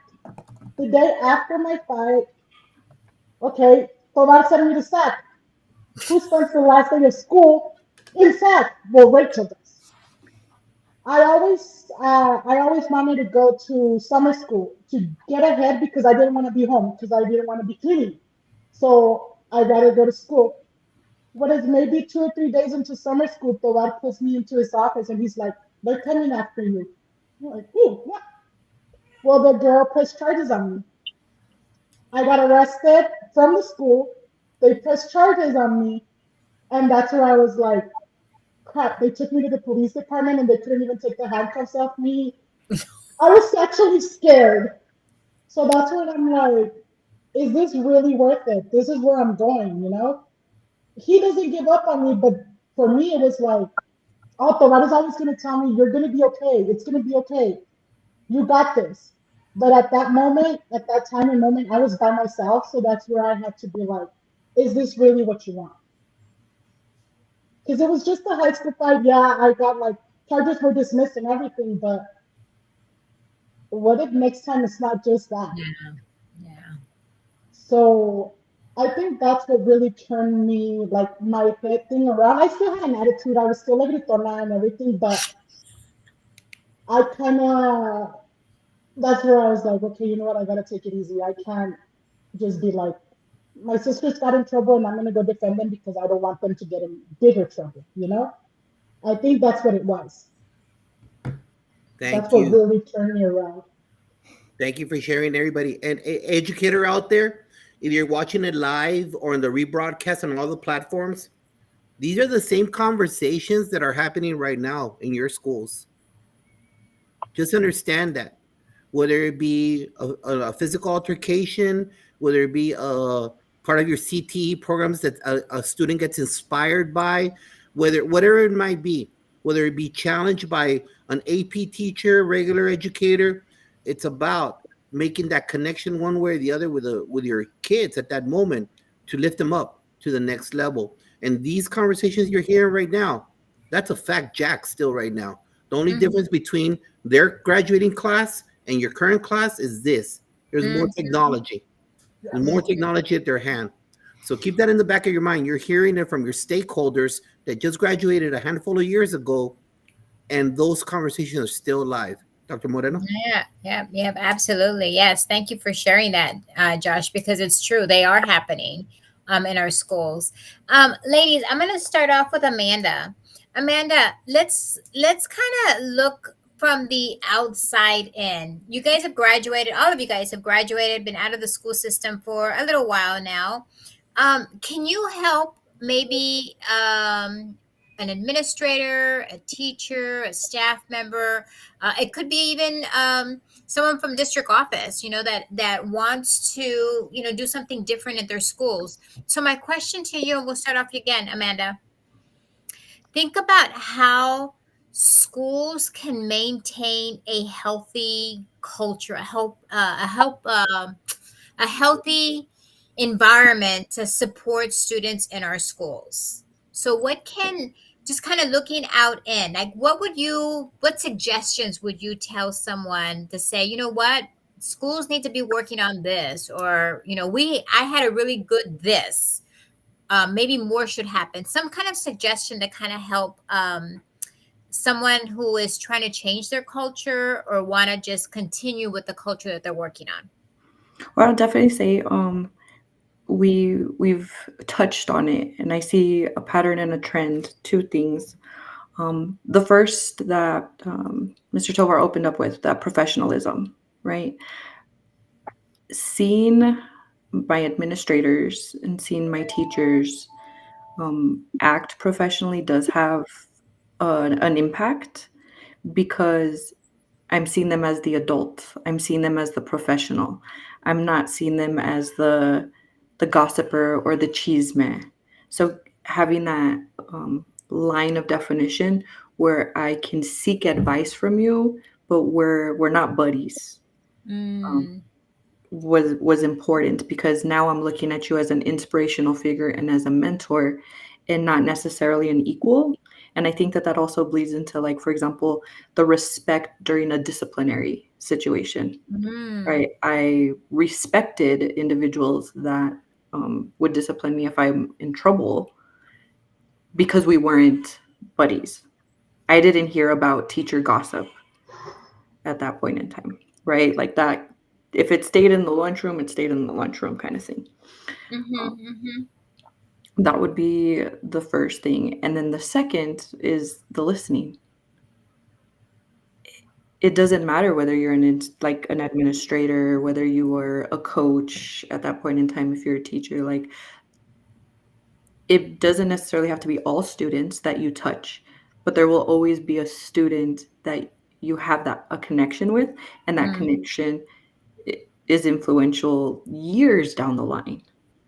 The day after my fight, okay, Tovar sent me to SAC. Who spends the last day of school in SAC? Well, Rachel does. I always wanted to go to summer school to get ahead because I didn't want to be home because I didn't want to be cleaning. So I'd rather go to school. What is maybe 2 or 3 days into summer school, Tovar pulls me into his office and he's like, "They're coming after you." I'm like, "Who? What?" Well, the girl pressed charges on me. I got arrested from the school. They pressed charges on me, and that's where I was like, crap, they took me to the police department and they couldn't even take the handcuffs off me. I was actually scared. So that's when I'm like, is this really worth it? This is where I'm going, you know? He doesn't give up on me, but for me, it was like, oh, Tovar is always going to tell me, you're going to be okay. It's going to be okay. You got this. But at that moment, at that time and moment, I was by myself. So that's where I had to be like, is this really what you want? Because it was just a high school fight. Yeah, I got like charges were dismissed and everything, but what if next time it's not just that? Yeah. Yeah. So I think that's what really turned me like my head thing around. I still had an attitude. I was still like gritona and everything, but I kind of that's where I was like, okay, you know what? I gotta take it easy. I can't just be like, my sisters got in trouble and I'm gonna go defend them because I don't want them to get in bigger trouble. You know? I think that's what it was. That's Thank what you. really turned me around. Thank you for sharing, everybody. And educator out there, if you're watching it live or in the rebroadcast on all the platforms, these are the same conversations that are happening right now in your schools. Just understand that. Whether it be a physical altercation, whether it be a part of your CTE programs that a student gets inspired by, whatever it might be, whether it be challenged by an AP teacher, regular educator, it's about making that connection one way or the other with your kids at that moment to lift them up to the next level. And these conversations you're hearing right now, that's a fact jack still right now. The only difference between their graduating class and your current class is this: there's more Mhm. technology, there's Yes. more Mhm. technology at their hand. So keep that in the back of your mind. You're hearing it from your stakeholders that just graduated a handful of years ago, and those conversations are still alive. Dr. Moreno? Yeah, yeah, yeah, absolutely. Yes. Thank you for sharing that, Josh, because it's true. They are happening in our schools. Ladies, I'm going to start off with Amanda. Amanda, let's kind of look from the outside in. You guys have graduated. All of you guys have graduated, been out of the school system for a little while now. Can you help maybe an administrator, a teacher, a staff member? It could be even someone from district office, that wants to, do something different at their schools. So my question to you, we'll start off again, Amanda. think about how schools can maintain a healthy culture, a healthy environment to support students in our schools. So, what can just kind of looking out in like what suggestions would you tell someone to say, you know what, schools need to be working on this, or I had a really good this. Maybe more should happen. Some kind of suggestion to kind of help someone who is trying to change their culture or want to just continue with the culture that they're working on. Well, I'll definitely say we've touched on it, and I see a pattern and a trend. Two things. The first that Mr. Tovar opened up with, that professionalism, right? Seeing my administrators and seeing my teachers act professionally does have an impact, because I'm seeing them as the adult. I'm seeing them as the professional. I'm not seeing them as the gossiper or the chisme. So having that line of definition where I can seek advice from you, but we're not buddies, um, Mm, was important, because now I'm looking at you as an inspirational figure and as a mentor, and not necessarily an equal. And I think that that also bleeds into, like, for example, the respect during a disciplinary situation, mm, right? I respected individuals that would discipline me if I'm in trouble, because we weren't buddies. I didn't hear about teacher gossip at that point in time, right? Like that, if it stayed in the lunchroom, it stayed in the lunchroom, kind of thing. mm-hmm, Um, mm-hmm, that would be the first thing. And then the second is the listening. It doesn't matter whether you're like an administrator, whether you are a coach at that point in time, if you're a teacher, like, it doesn't necessarily have to be all students that you touch, but there will always be a student that you have that a connection with, and that mm, connection is influential years down the line.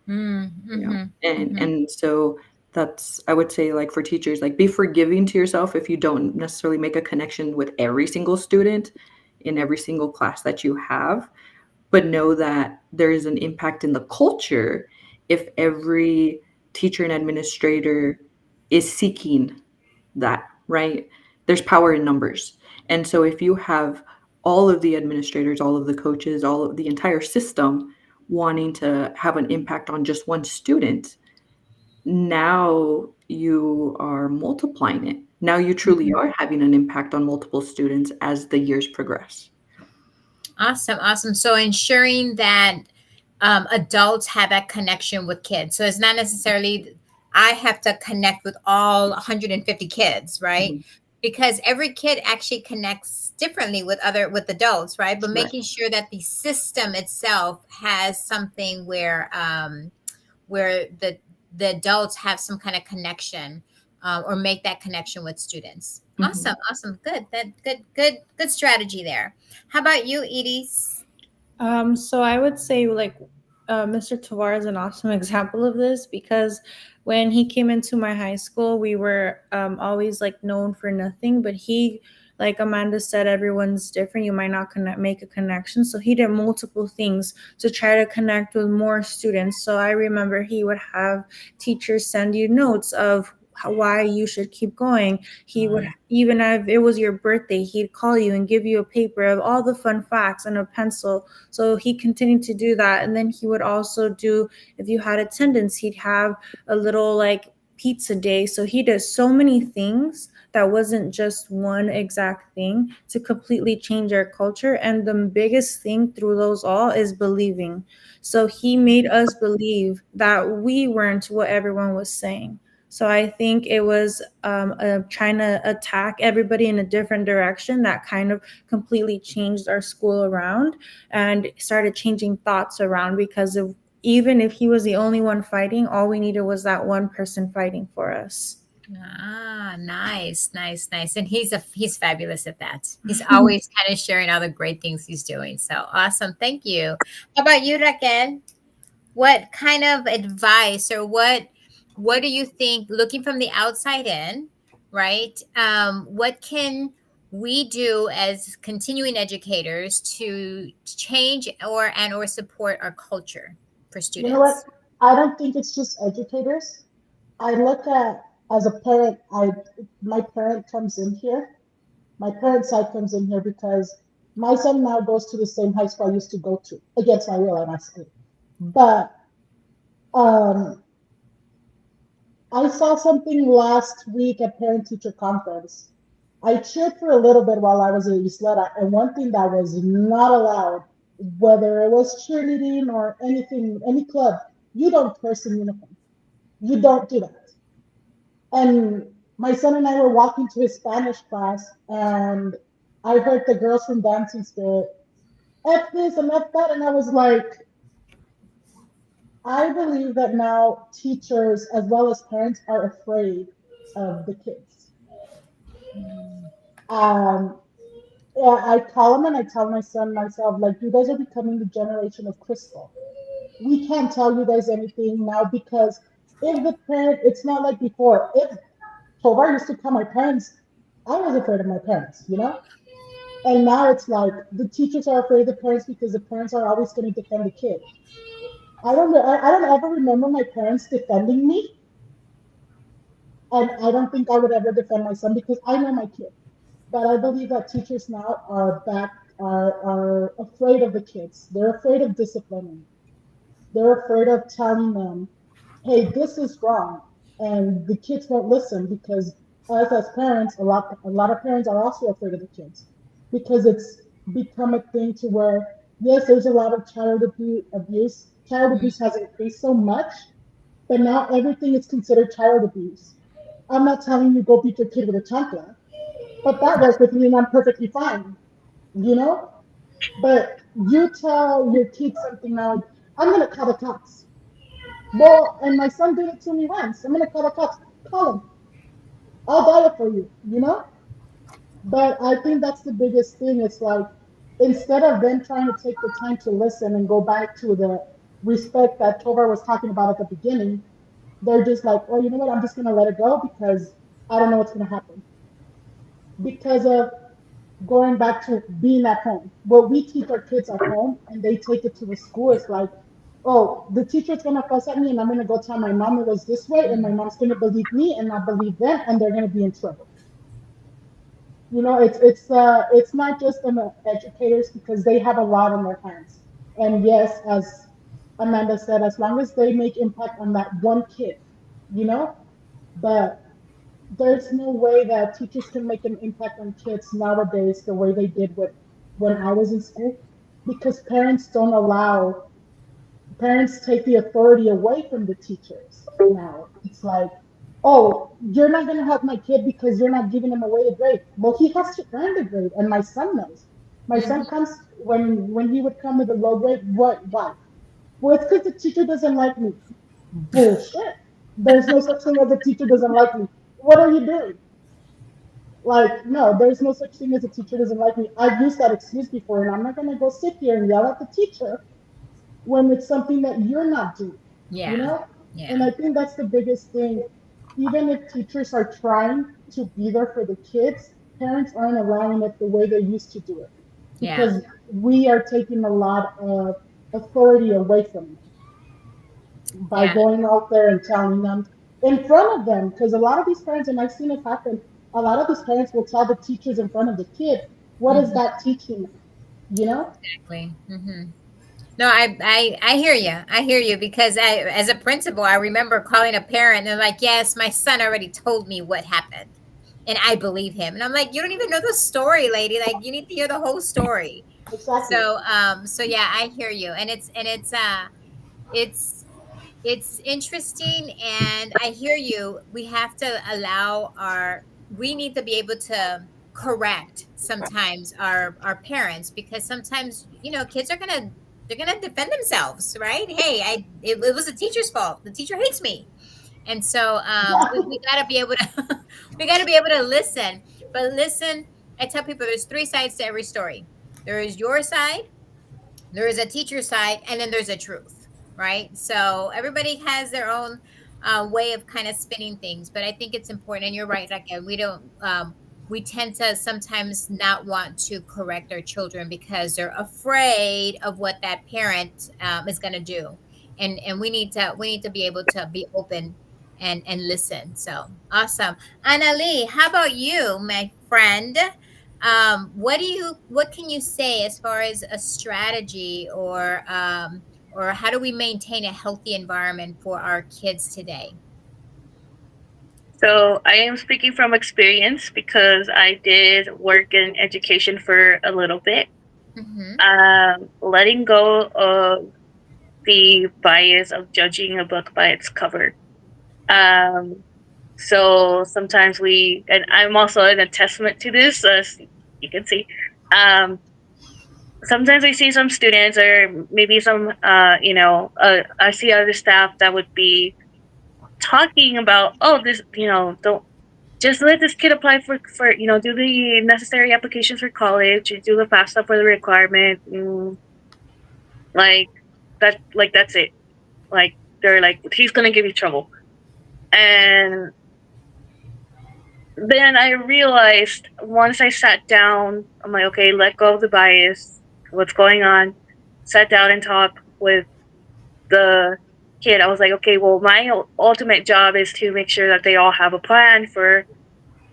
mm, You know, mm-hmm, and mm-hmm, and so that's, I would say, like, for teachers, like, be forgiving to yourself if you don't necessarily make a connection with every single student in every single class that you have, but know that there is an impact in the culture if every teacher and administrator is seeking that, right? There's power in numbers. And so if you have all of the administrators, all of the coaches, all of the entire system wanting to have an impact on just one student, now you are multiplying it. Now you truly mm-hmm. are having an impact on multiple students as the years progress. Awesome, awesome. So ensuring that adults have that connection with kids. So it's not necessarily I have to connect with all 150 kids, right? Mhm. Because every kid actually connects differently with adults, right? But Right. making sure that the system itself has something where the adults have some kind of connection, or make that connection with students. Awesome, Mhm. awesome, good. That good strategy there. How about you, Edie? So I would say, like, Mr. Tovar is an awesome example of this, because when he came into my high school, we were always like known for nothing. But he, like Amanda said, everyone's different. You might not make a connection. So he did multiple things to try to connect with more students. So I remember he would have teachers send you notes of why you should keep going. He would, even if it was your birthday, he'd call you and give you a paper of all the fun facts and a pencil. So he continued to do that. And then he would also do, if you had attendance, he'd have a little like pizza day. So he does so many things that wasn't just one exact thing to completely change our culture. And the biggest thing through those all is believing. So he made us believe that we weren't what everyone was saying. So I think it was trying to attack everybody in a different direction that kind of completely changed our school around and started changing thoughts around, because of, even if he was the only one fighting, all we needed was that one person fighting for us. Ah, nice, nice, nice. And he's fabulous at that. He's always kind of sharing all the great things he's doing. So awesome. Thank you. How about you, Raquel? What kind of advice, or what do you think, looking from the outside in, right? What can we do as continuing educators to change or support our culture for You know what? students? I don't think it's just educators. I look at, as a parent, my parent comes in here. My parent side comes in here because my son now goes to the same high school I used to go to, against my will, I must say. But um, I saw something last week at parent teacher conference. I cheered for a little bit while I was at Isleta, and one thing that was not allowed, whether it was cheerleading or anything, any club, you don't curse in uniform. You don't do that. And my son and I were walking to his Spanish class, and I heard the girls from dancing say, F this and F that. And I was like, I believe that now teachers as well as parents are afraid of the kids. Um, yeah, I call him and I tell my son myself, like, you guys are becoming the generation of Crystal. We can't tell you guys anything now because if the parent, it's not like before. If Tovar used to tell my parents, I was afraid of my parents, you know? And now it's like the teachers are afraid of the parents because the parents are always going to defend the kid. I don't ever remember my parents defending me, and I don't think I would ever defend my son because I know my kid. But I believe that teachers now are afraid of the kids. They're afraid of disciplining. They're afraid of telling them, "Hey, this is wrong," and the kids won't listen because us as parents, a lot of parents are also afraid of the kids because it's become a thing to where yes, there's a lot of child abuse. Child abuse has increased so much, but now everything is considered child abuse. I'm not telling you go beat your kid with a chancla, but that worked with me and I'm perfectly fine, you know? But you tell your kid something now, like, I'm gonna call the cops. Well, and my son did it to me once. I'm gonna call the cops. Call him. I'll die for you, you know? But I think that's the biggest thing. It's like instead of them trying to take the time to listen and go back to the respect that Tovar was talking about at the beginning, they're just like, oh, you know what? I'm just gonna let it go because I don't know what's gonna happen. Because of going back to being at home. What we teach our kids at home and they take it to the school is like, oh, the teacher's gonna fuss at me and I'm gonna go tell my mom it was this way and my mom's gonna believe me and not believe them and they're gonna be in trouble. You know, it's not just the educators because they have a lot on their hands. And yes, as Amanda said, as long as they make impact on that one kid, you know, but there's no way that teachers can make an impact on kids nowadays the way they did with when I was in school because parents take the authority away from the teachers now. It's like, oh, you're not going to help my kid because you're not giving him away a grade. Well, he has to earn the grade, and my son knows. My son comes when he would come with a low grade. What? Why? Well, it's because the teacher doesn't like me. Bullshit. There's no such thing as a teacher doesn't like me. What are you doing? Like, no, there's no such thing as a teacher doesn't like me. I've used that excuse before, and I'm not going to go sit here and yell at the teacher when it's something that you're not doing, you Yeah. know? Yeah. And I think that's the biggest thing. Even if teachers are trying to be there for the kids, parents aren't allowing it the way they used to do it Yeah. because we are taking a lot of authority away from them by Yeah. going out there and telling them in front of them. Because a lot of these parents, and I've seen it happen, a lot of these parents will tell the teachers in front of the kid, what is that teaching them? You know? Exactly. No, I hear you. I hear you because as a principal, I remember calling a parent and they're like, "Yes, my son already told me what happened, and I believe him." And I'm like, "You don't even know the story, lady. Like, you need to hear the whole story." Exactly. So yeah, I hear you, and it's it's interesting, and I hear you. We have to allow we need to be able to correct sometimes our parents because sometimes kids are gonna they're gonna defend themselves, right? Hey, it was the teacher's fault. The teacher hates me, and so we gotta be able to we gotta be able to listen. But listen, I tell people there's three sides to every story. There is your side, there is a teacher side, and then there's a truth, right? So everybody has their own way of kind of spinning things. But I think it's important, and you're right. Like we don't. We tend to sometimes not want to correct our children because they're afraid of what that parent is going to do, and we need to be able to be open and listen. So awesome, Anna Lee. How about you, my friend? What can you say as far as a strategy or how do we maintain a healthy environment for our kids today? So I am speaking from experience because I did work in education for a little bit. Mm-hmm. Letting go of the bias of judging a book by its cover. Um, so sometimes and I'm also an testament to this, as you can see. Um, Sometimes I see some students or maybe some, I see other staff that would be talking about, oh, this, don't just let this kid apply for do the necessary applications for college, do the FAFSA for the requirement, like that's it. Like they're like he's gonna give you trouble, and then I realized once I sat down, I'm like, okay, let go of the bias. What's going on? Sat down and talked with the kid. I was like, okay, well, my ultimate job is to make sure that they all have a plan for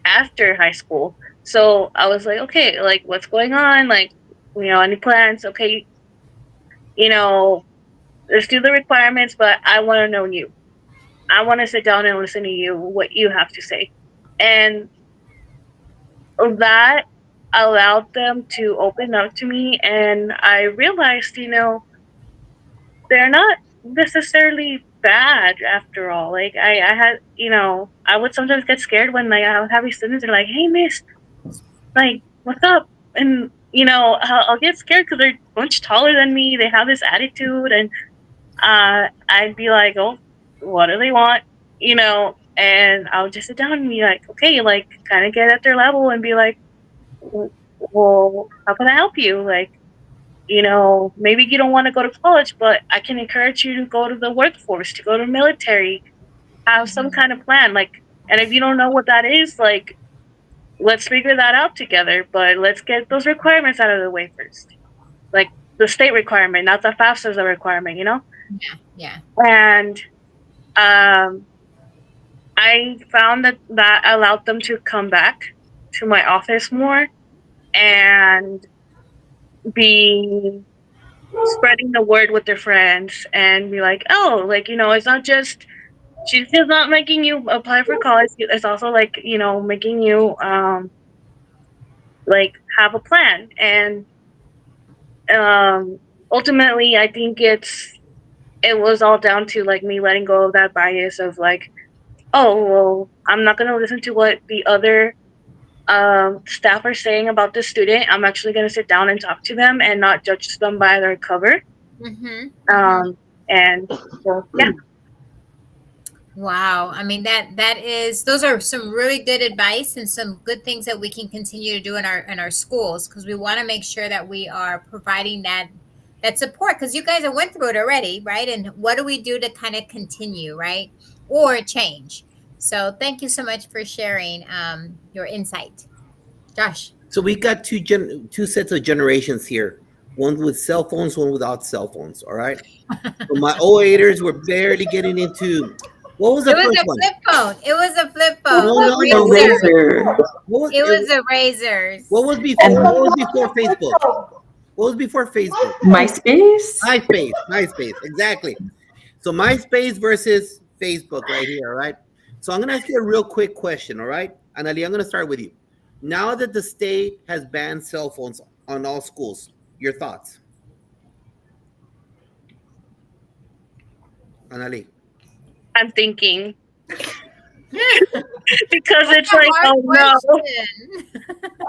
after high school. So I was like, okay, like what's going on? Like, any plans? Okay, you know, let's do the requirements, but I want to know you. I want to sit down and listen to you, what you have to say. And that allowed them to open up to me. And I realized, they're not necessarily bad after all. Like I had, I would sometimes get scared when like I would have these students and like, hey, miss, like, what's up? And, I'll get scared because they're much taller than me. They have this attitude. And I'd be like, oh, what do they want? And I'll just sit down and be like, okay, like, kind of get at their level and be like, well, how can I help you? Like, maybe you don't want to go to college, but I can encourage you to go to the workforce, to go to military, have some kind of plan. Like, and if you don't know what that is, like, let's figure that out together. But let's get those requirements out of the way first. Like the state requirement, not the FAFSA requirement, Yeah. And I found that allowed them to come back to my office more and be spreading the word with their friends and be like, oh, like, it's not just, she's just not making you apply for college. It's also like, making you, like have a plan. And, ultimately I think it was all down to like me letting go of that bias of like, oh, well, I'm not going to listen to what the other staff are saying about the student. I'm actually going to sit down and talk to them and not judge them by their cover. And so, yeah. Wow. I mean those are some really good advice and some good things that we can continue to do in our schools because we want to make sure that we are providing that support because you guys have went through it already, right? And what do we do to kind of continue, right? Or change. So thank you so much for sharing your insight. Josh. So we got two sets of generations here. One with cell phones, one without cell phones. All right. So my 08ers were barely getting into what was the It was first a one? flip phone. It was a flip phone. No, A no, A no. razor. razor. It was a razors. What was before? What was before Facebook? What was before Facebook? MySpace? MySpace, exactly. So MySpace versus Facebook right here, all right? So I'm gonna ask you a real quick question, all right? Anali, I'm gonna start with you. Now that the state has banned cell phones on all schools, your thoughts? Anali. I'm thinking Yeah. because it's That's a like, hard oh no. question.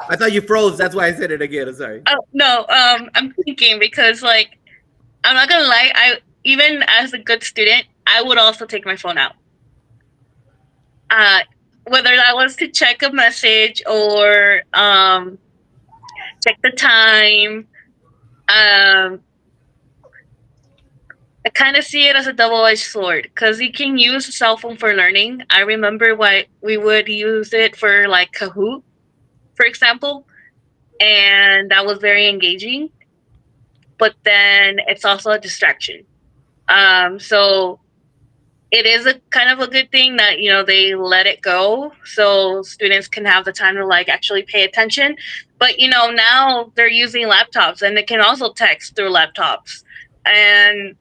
I thought you froze. That's why I said it again. I'm sorry. Oh no, I'm thinking because like I'm not gonna lie, I even as a good student, I would also take my phone out. Uh Whether that was to check a message or check the time. Um I kind of see it as a double-edged sword because you can use a cell phone for learning. I remember what we would use it for, like Kahoot, for example, and that was very engaging. But then it's also a distraction. So it is a kind of a good thing that they let it go so students can have the time to like actually pay attention. But now they're using laptops and they can also text through laptops, and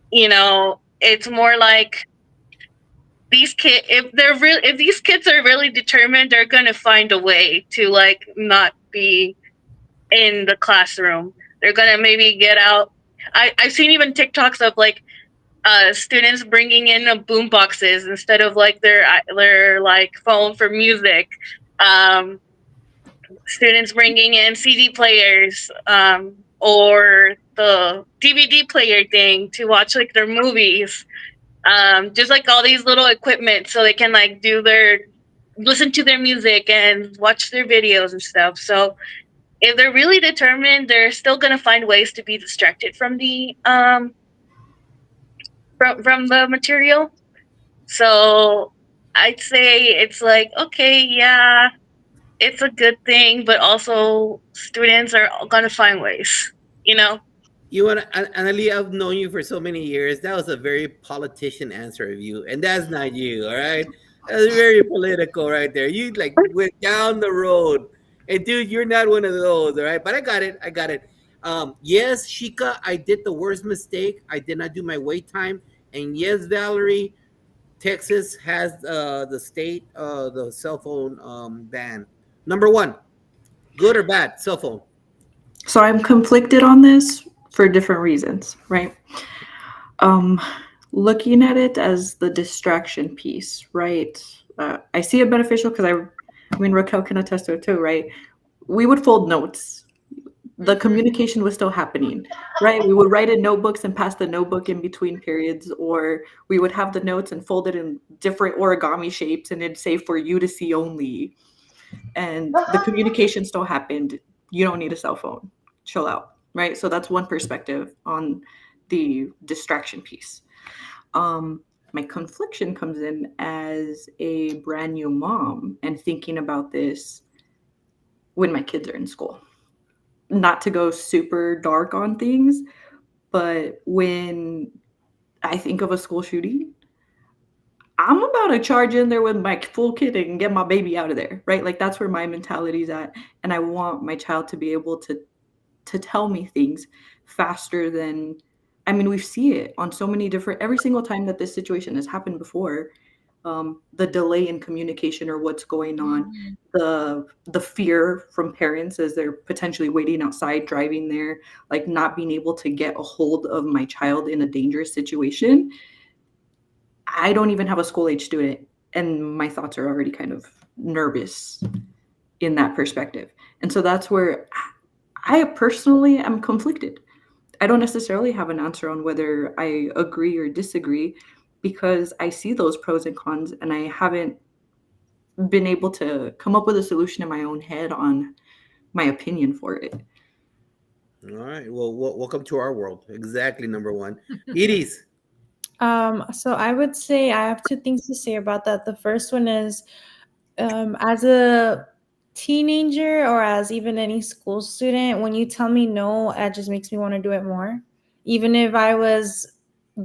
it's more like these kids, if these kids are really determined, they're gonna find a way to like not be in the classroom. They're gonna maybe get out. I've seen even TikToks of like students bringing in boom boxes instead of like their like phone for music. Um, Students bringing in CD players, or the DVD player thing to watch like their movies. Just like all these little equipment so they can like listen to their music and watch their videos and stuff. So if they're really determined, they're still gonna find ways to be distracted from the material. So I'd say it's like, okay, yeah, it's a good thing, but also students are gonna find ways, you know? You want to, Annalie, I've known you for so many years. That was a very politician answer of you, and that's not you, all right? That's very political right there. You like went down the road, and dude, you're not one of those, all right? But I got it. I got it. Yes, Shika, I did the worst mistake. I did not do my wait time, and yes, Valerie, Texas has the state the cell phone ban. Number one, good or bad cell phone? So I'm conflicted on this for different reasons, right? Um, Looking at it as the distraction piece, right? I see it beneficial because I mean, Raquel can attest to it too, right? We would fold notes. The communication was still happening, right? We would write in notebooks and pass the notebook in between periods, or we would have the notes and fold it in different origami shapes and it'd say for you to see only. And the communication still happened. You don't need a cell phone. Chill out, right? So that's one perspective on the distraction piece. My confliction comes in as a brand new mom and thinking about this when my kids are in school. Not to go super dark on things, but when I think of a school shooting, I'm about to charge in there with my full kit and get my baby out of there, right? Like that's where my mentality's at, and I want my child to be able to tell me things faster than. I mean, we see it on so many different. Every single time that this situation has happened before, the delay in communication or what's going on, the fear from parents as they're potentially waiting outside, driving there, like not being able to get a hold of my child in a dangerous situation. I don't even have a school age student, and my thoughts are already kind of nervous in that perspective. And so that's where I personally am conflicted. I don't necessarily have an answer on whether I agree or disagree because I see those pros and cons and I haven't been able to come up with a solution in my own head on my opinion for it. All right. Well, welcome to our world. Exactly. Number one, Iris. So I would say I have two things to say about that. The first one is, as a teenager or as even any school student, when you tell me no, it just makes me want to do it more. Even if I was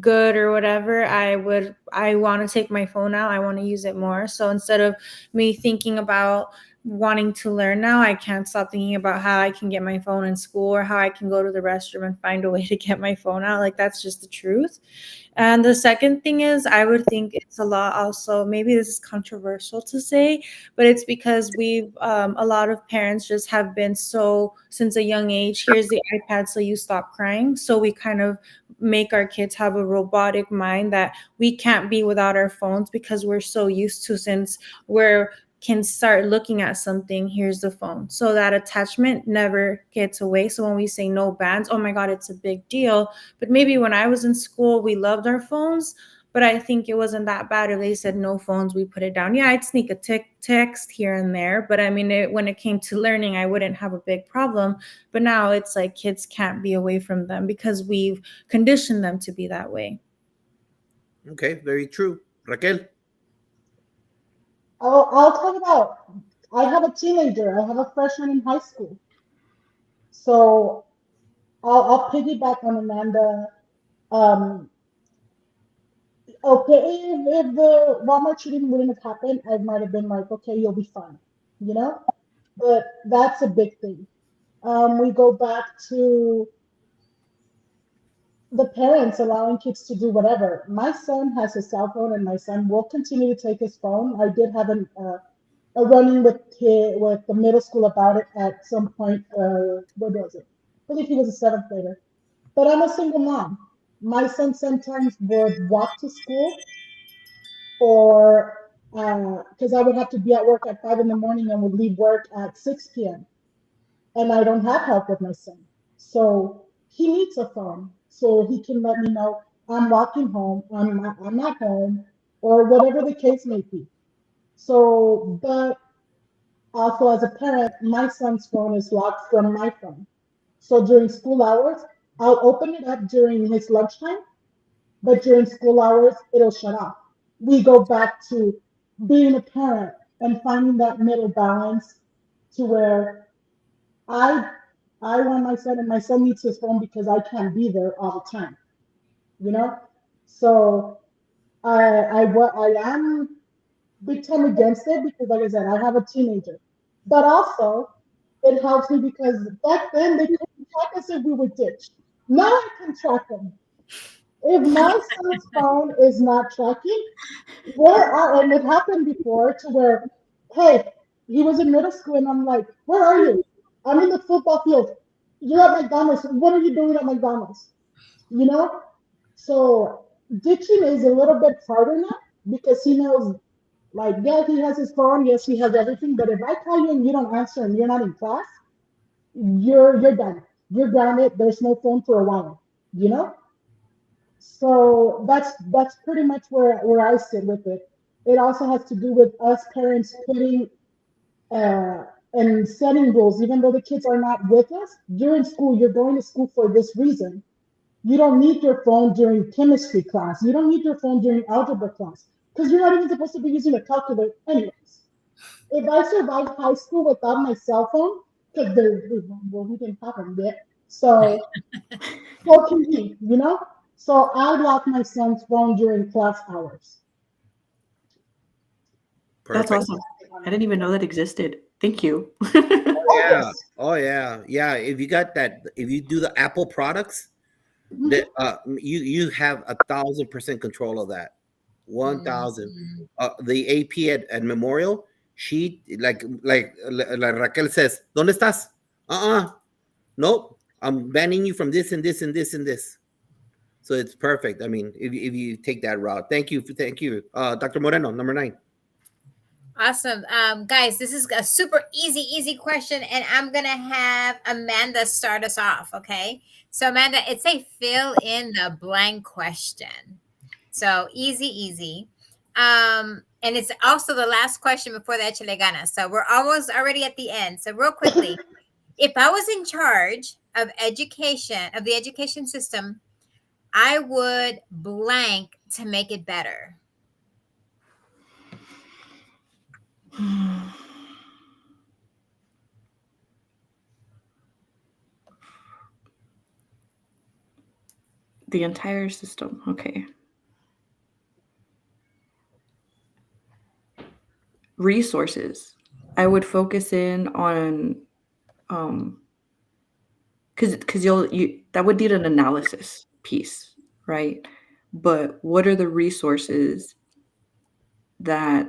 good or whatever, I want to take my phone out. I want to use it more. So instead of me thinking about wanting to learn now, I can't stop thinking about how I can get my phone in school or how I can go to the restroom and find a way to get my phone out. Like that's just the truth. And the second thing is, I would think it's a lot also, maybe this is controversial to say, but it's because a lot of parents just have been so, since a young age, here's the iPad, so you stop crying. So we kind of make our kids have a robotic mind that we can't be without our phones because we're so used to, since we're can start looking at something, here's the phone. So that attachment never gets away. So when we say no bans, oh my God, it's a big deal. But maybe when I was in school, we loved our phones, But I think it wasn't that bad. If they said no phones, we put it down. Yeah, I'd sneak a text here and there, but I mean, when it came to learning, I wouldn't have a big problem. But now it's like kids can't be away from them because we've conditioned them to be that way. Okay, very true. Raquel. I'll talk about. I have a teenager. I have a freshman in high school. So I'll piggyback on Amanda. Um, okay, if the Walmart shooting wouldn't have happened, I might have been like, okay, you'll be fine, you know? But that's a big thing. We go back to the parents allowing kids to do whatever. My son has a cell phone, and my son will continue to take his phone. I did have a running with the middle school about it at some point. What was it? I believe he was a seventh grader. But I'm a single mom. My son sometimes would walk to school, or because I would have to be at work at 5 in the morning and would leave work at 6 p.m. And I don't have help with my son. So he needs a phone so he can let me know I'm walking home, I'm not home, or whatever the case may be. So, but also as a parent, my son's phone is locked from my phone. So during school hours, I'll open it up during his lunchtime, but during school hours, it'll shut off. We go back to being a parent and finding that middle balance to where I I want my son, and my son needs his phone because I can't be there all the time, you know. So I am big time against it because, like I said, I have a teenager, but also it helps me because back then they couldn't track us if we were ditched. Now I can track them. If my son's phone is not tracking, where are, and it happened before to where, hey, he was in middle school and I'm like, where are you? I'm in the football field. You're at McDonald's. What are you doing at McDonald's? You know? So ditching is a little bit harder now because he knows, like, yeah, he has his phone, yes, he has everything, but if I call you and you don't answer and you're not in class, you're done. You're grounded. There's no phone for a while. You know? So that's pretty much where I sit with it. It also has to do with us parents putting uh, and setting rules, even though the kids are not with us. You're in school. You're going to school for this reason. You don't need your phone during chemistry class. You don't need your phone during algebra class because you're not even supposed to be using a calculator anyways. If I survived high school without my cell phone, because well, we didn't have them yet, so so can he, you know? So I lock my son's phone during class hours. That's Perfect. awesome. I didn't even know that existed. Thank you. Oh Yeah. yes. Oh yeah. Yeah. If you got that, if you do the Apple products, Mhm. that you have 1,000% control of that. 1,000. Mhm. The AP at Memorial, she like Raquel says, ¿Dónde estás? Nope. I'm banning you from this and this and this and this. So it's perfect. I mean, if you take that route. Thank you. Dr. Moreno, number 9. Awesome. Guys, this is a super easy question, and I'm gonna have Amanda start us off. Okay. So Amanda, it's a fill in the blank question. So easy. And it's also the last question before the Échale Ganas. So we're almost already at the end. So real quickly, if I was in charge of education, of the education system, I would blank to make it better. The entire system. Okay. Resources. I would focus in on because you that would need an analysis piece, right? But what are the resources that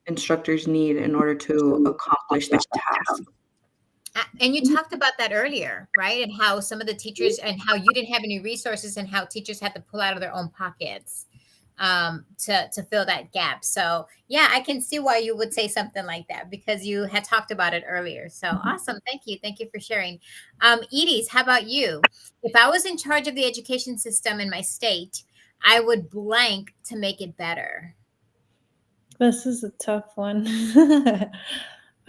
instructors need in order to accomplish that task? And you talked about that earlier, right? And how some of the teachers and how you didn't have any resources and how teachers had to pull out of their own pockets to fill that gap. So yeah, I can see why you would say something like that because you had talked about it earlier. So awesome. Thank you for sharing. Edie's, how about you? If I was in charge of the education system in my state, I would blank to make it better. This is a tough one.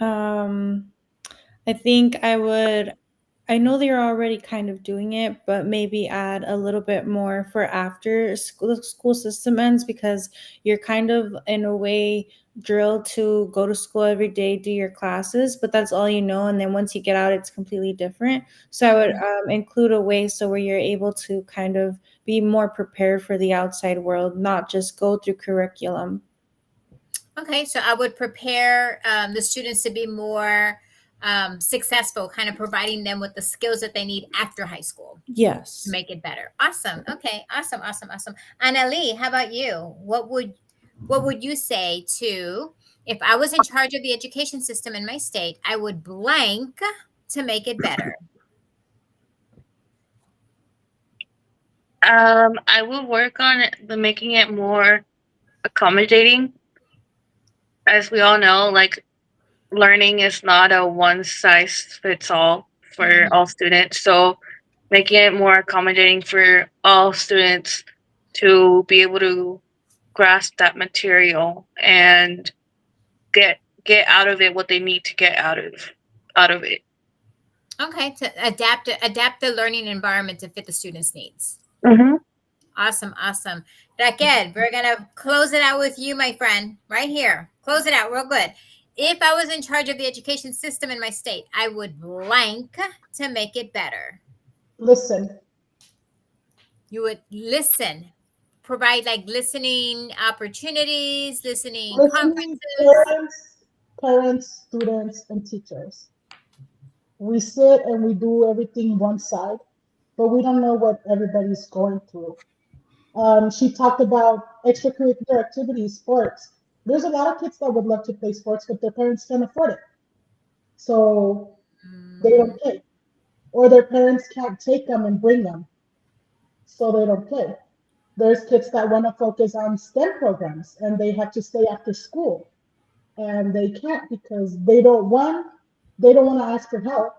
I think I know they're already kind of doing it, but maybe add a little bit more for after school system ends, because you're kind of in a way drilled to go to school every day, do your classes, but that's all you know. And then once you get out, it's completely different. So I would include a way so where you're able to kind of be more prepared for the outside world, not just go through curriculum. Okay, so I would prepare the students to be more successful, kind of providing them with the skills that they need after high school to Yes. make it better. Awesome. Okay. Awesome. Awesome. Awesome. Annalie, how about you? What would you say to, if I was in charge of the education system in my state, I would blank to make it better? I will work on making it more accommodating. As we all know, like learning is not a one size fits all for all students. So making it more accommodating for all students to be able to grasp that material and get out of it what they need to get out of it. Okay, to adapt the learning environment to fit the students' needs. Mm-hmm. Awesome, awesome. Raquel, we're gonna close it out with you, my friend, right here. Close it out real good. If I was in charge of the education system in my state, I would blank to make it better. Listen. You would listen, provide like listening opportunities, listening Listening conferences. parents, students, and teachers. We sit and we do everything one side, but we don't know what everybody's going through. She talked about extracurricular activities, sports. There's a lot of kids that would love to play sports, but their parents can't afford it. So they don't play. Or their parents can't take them and bring them. So they don't play. There's kids that want to focus on STEM programs and they have to stay after school. And they can't because they don't want to ask for help.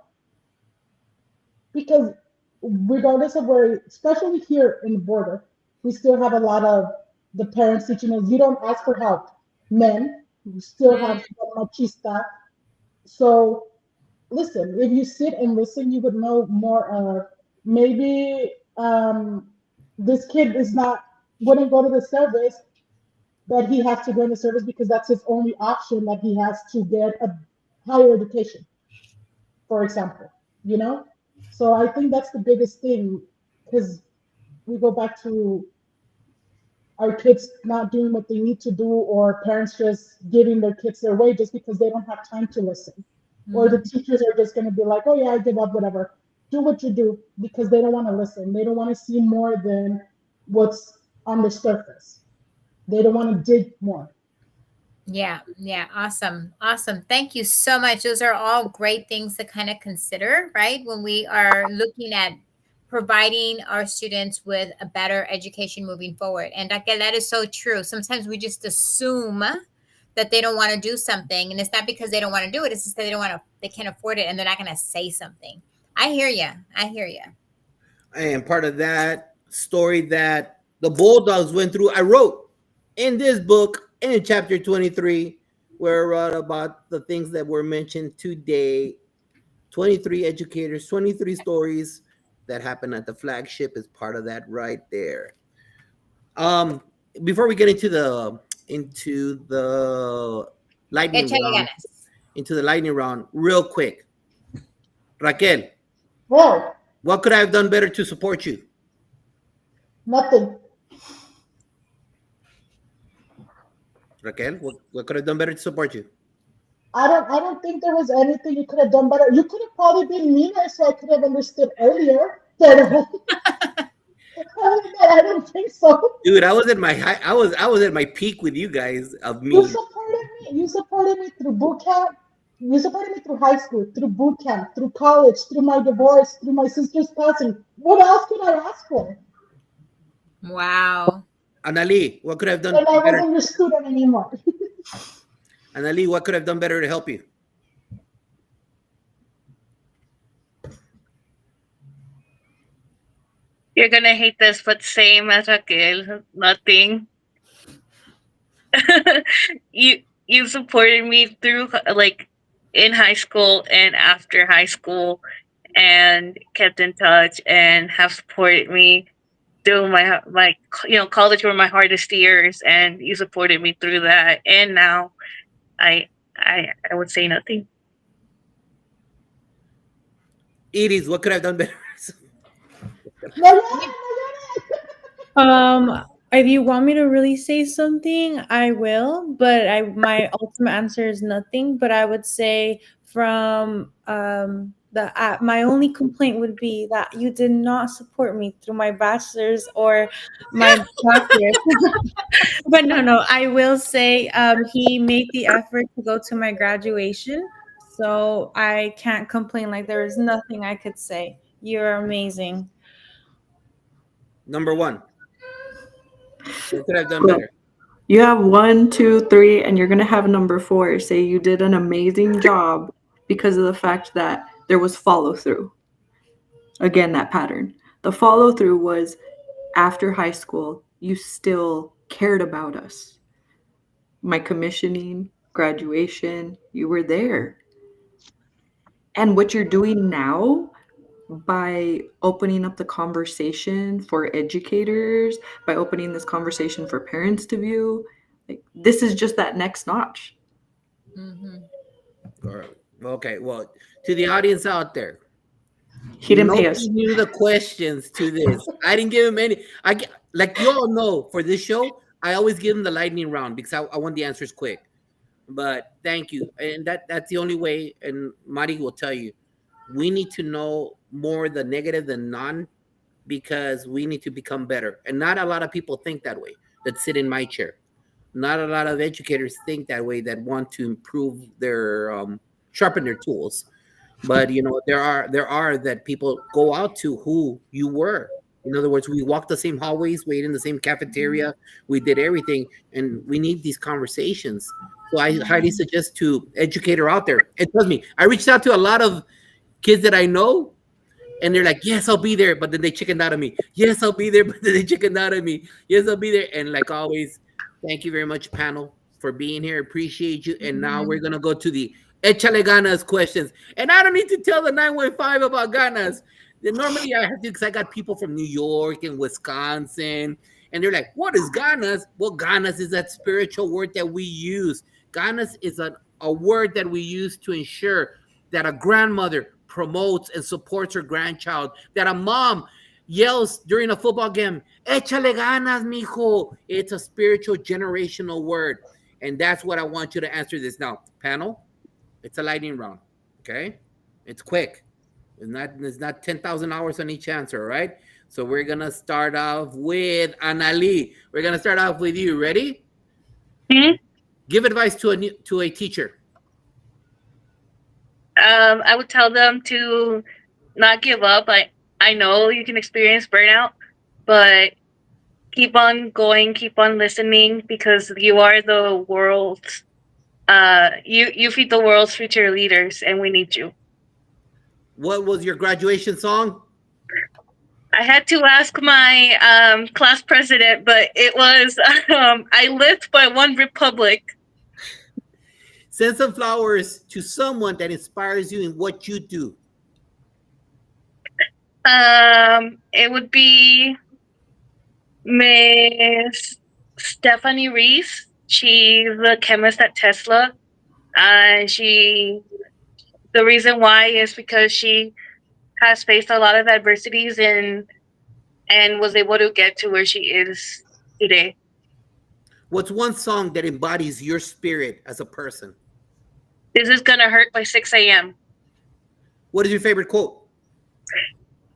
Because regardless of where, especially here in the border, we still have a lot of the parents teaching us you don't ask for help. Men, we still have some machista. So listen, if you sit and listen, you would know more of maybe this kid is not wouldn't go to the service, but he has to go in the service because that's his only option that he has to get a higher education, for example, you know? So I think that's the biggest thing because we go back to our kids not doing what they need to do or parents just giving their kids their way just because they don't have time to listen. Or the teachers are just going to be like, oh, yeah, I give up, whatever. Do what you do because they don't want to listen. They don't want to see more than what's on the surface. They don't want to dig more. Yeah, yeah, awesome. Awesome. Thank you so much. Those are all great things to kind of consider, right? When we are looking at providing our students with a better education moving forward. And that is so true. Sometimes we just assume that they don't want to do something, and it's not because they don't want to do it, it's just that they can't afford it and they're not going to say something. I hear you. I hear you. And part of that story that the Bulldogs went through, I wrote in this book in chapter 23, where I wrote about the things that were mentioned today. 23 educators, 23 stories that happened at the flagship is part of that right there. Um, Before we get into the lightning round, real quick, Raquel, Well, what could I have done better to support you? nothing. Raquel, what could I have done better to support you? I don't think there was anything you could have done better. You could have probably been meaner so I could have understood earlier. But I don't think so. Dude, I was at my high, I was at my peak with you guys of You me. supported me. You supported me through boot camp. You supported me through high school, through boot camp, through college, through my divorce, through my sister's passing. What else could I ask for? Wow. Anali, what could I have done And I better? wasn't your student anymore. Anali, what could I have done better to help you? You're gonna hate this, but same as Raquel. Nothing. You supported me through like in high school and after high school, and kept in touch and have supported me through my college were my hardest years, and you supported me through that. And now I would say nothing. Edie's, what could I have done better? No, no, If you want me to really say something, I will, but my ultimate answer is nothing. But I would say from the my only complaint would be that you did not support me through my bachelor's or my doctorate. But no, I will say he made the effort to go to my graduation, so I can't complain. Like there is nothing I could say. You're amazing. Number one, what could I have done Well, better? you have 1, 2, 3, and you're gonna have number 4 say you did an amazing job because of the fact that there was follow through. Again, that pattern. The follow through was after high school, you still cared about us. My commissioning, graduation, you were there. And what you're doing now by opening up the conversation for educators, by opening this conversation for parents to view, like this is just that next notch. All right. Okay. Well, to the audience out there, He didn't pay us. nobody knew the questions to this. I didn't give him any. Like you all know, for this show, I always give him the lightning round because I want the answers quick. But thank you, and that's the only way. And Mari will tell you, we need to know more the negative than none because we need to become better. And not a lot of people think that way. That sit in my chair. Not a lot of educators think that way. That want to improve their sharpen their tools. But there are that people go out to who you were. In other words, we walked the same hallways, we ate in the same cafeteria, we did everything, and we need these conversations. So I highly suggest to educator out there. And trust me, I reached out to a lot of kids that I know, and they're like, "Yes, I'll be there," but then they chickened out of me. "Yes, I'll be there," but then they chickened out of me. "Yes, I'll be there." And like always, thank you very much, panel, for being here. Appreciate you. And now we're gonna go to the Échale Ganas questions. And I don't need to tell the 915 about ganas. Normally I have to because I got people from New York and Wisconsin, and they're like, "What is ganas?" Well, ganas is that spiritual word that we use. Ganas is a word that we use to ensure that a grandmother promotes and supports her grandchild, that a mom yells during a football game, "Échale ganas, mijo." It's a spiritual generational word. And that's what I want you to answer this now. Panel, it's a lightning round. Okay? It's quick. It's not 10,000 hours on each answer, all right? So we're gonna start off with Anali. We're gonna start off with you. Ready? Hmm? Give advice to a teacher. I would tell them to not give up. I know you can experience burnout, but keep on going, keep on listening, because you are the world's you feed the world's future leaders, and we need you. What was your graduation song? I had to ask my class president, but it was I Lived by One Republic. Send some flowers to someone that inspires you in what you do. It would be Miss Stephanie Reese. She's a chemist at Tesla. She the reason why is because she has faced a lot of adversities and was able to get to where she is today. What's one song that embodies your spirit as a person? This is gonna hurt by 6 a.m. What is your favorite quote?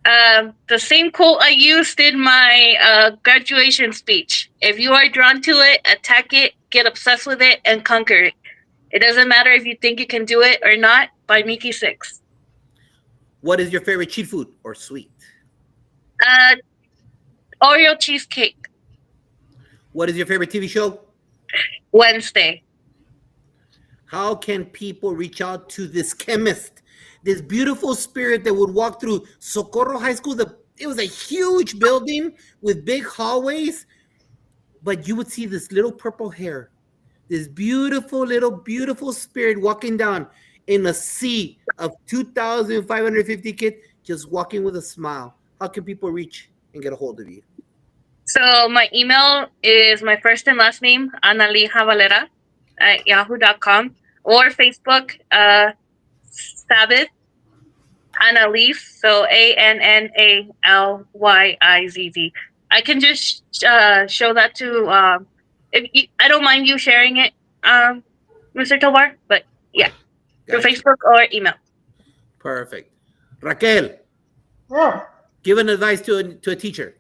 The same quote I used in my graduation speech. If you are drawn to it, attack it, get obsessed with it, and conquer it. It doesn't matter if you think you can do it or not. By Mickey Six. What is your favorite cheat food or sweet? Uh, Oreo cheesecake. What is your favorite TV show? Wednesday. How can people reach out to this chemist, this beautiful spirit that would walk through Socorro High School, the It was a huge building with big hallways, but you would see this little purple hair, this beautiful spirit walking down in a sea of 2,550 kids, just walking with a smile. How can people reach and get a hold of you? So my email is my first and last name, Analija Valera at yahoo.com, or Facebook, Sabbath Annalise, so ANNALYIZZ. I can just show that to, if you, I don't mind you sharing it, Mr. Tovar, but yeah, through Gotcha. Facebook or email. Perfect. Raquel, Yeah, give an advice to a teacher.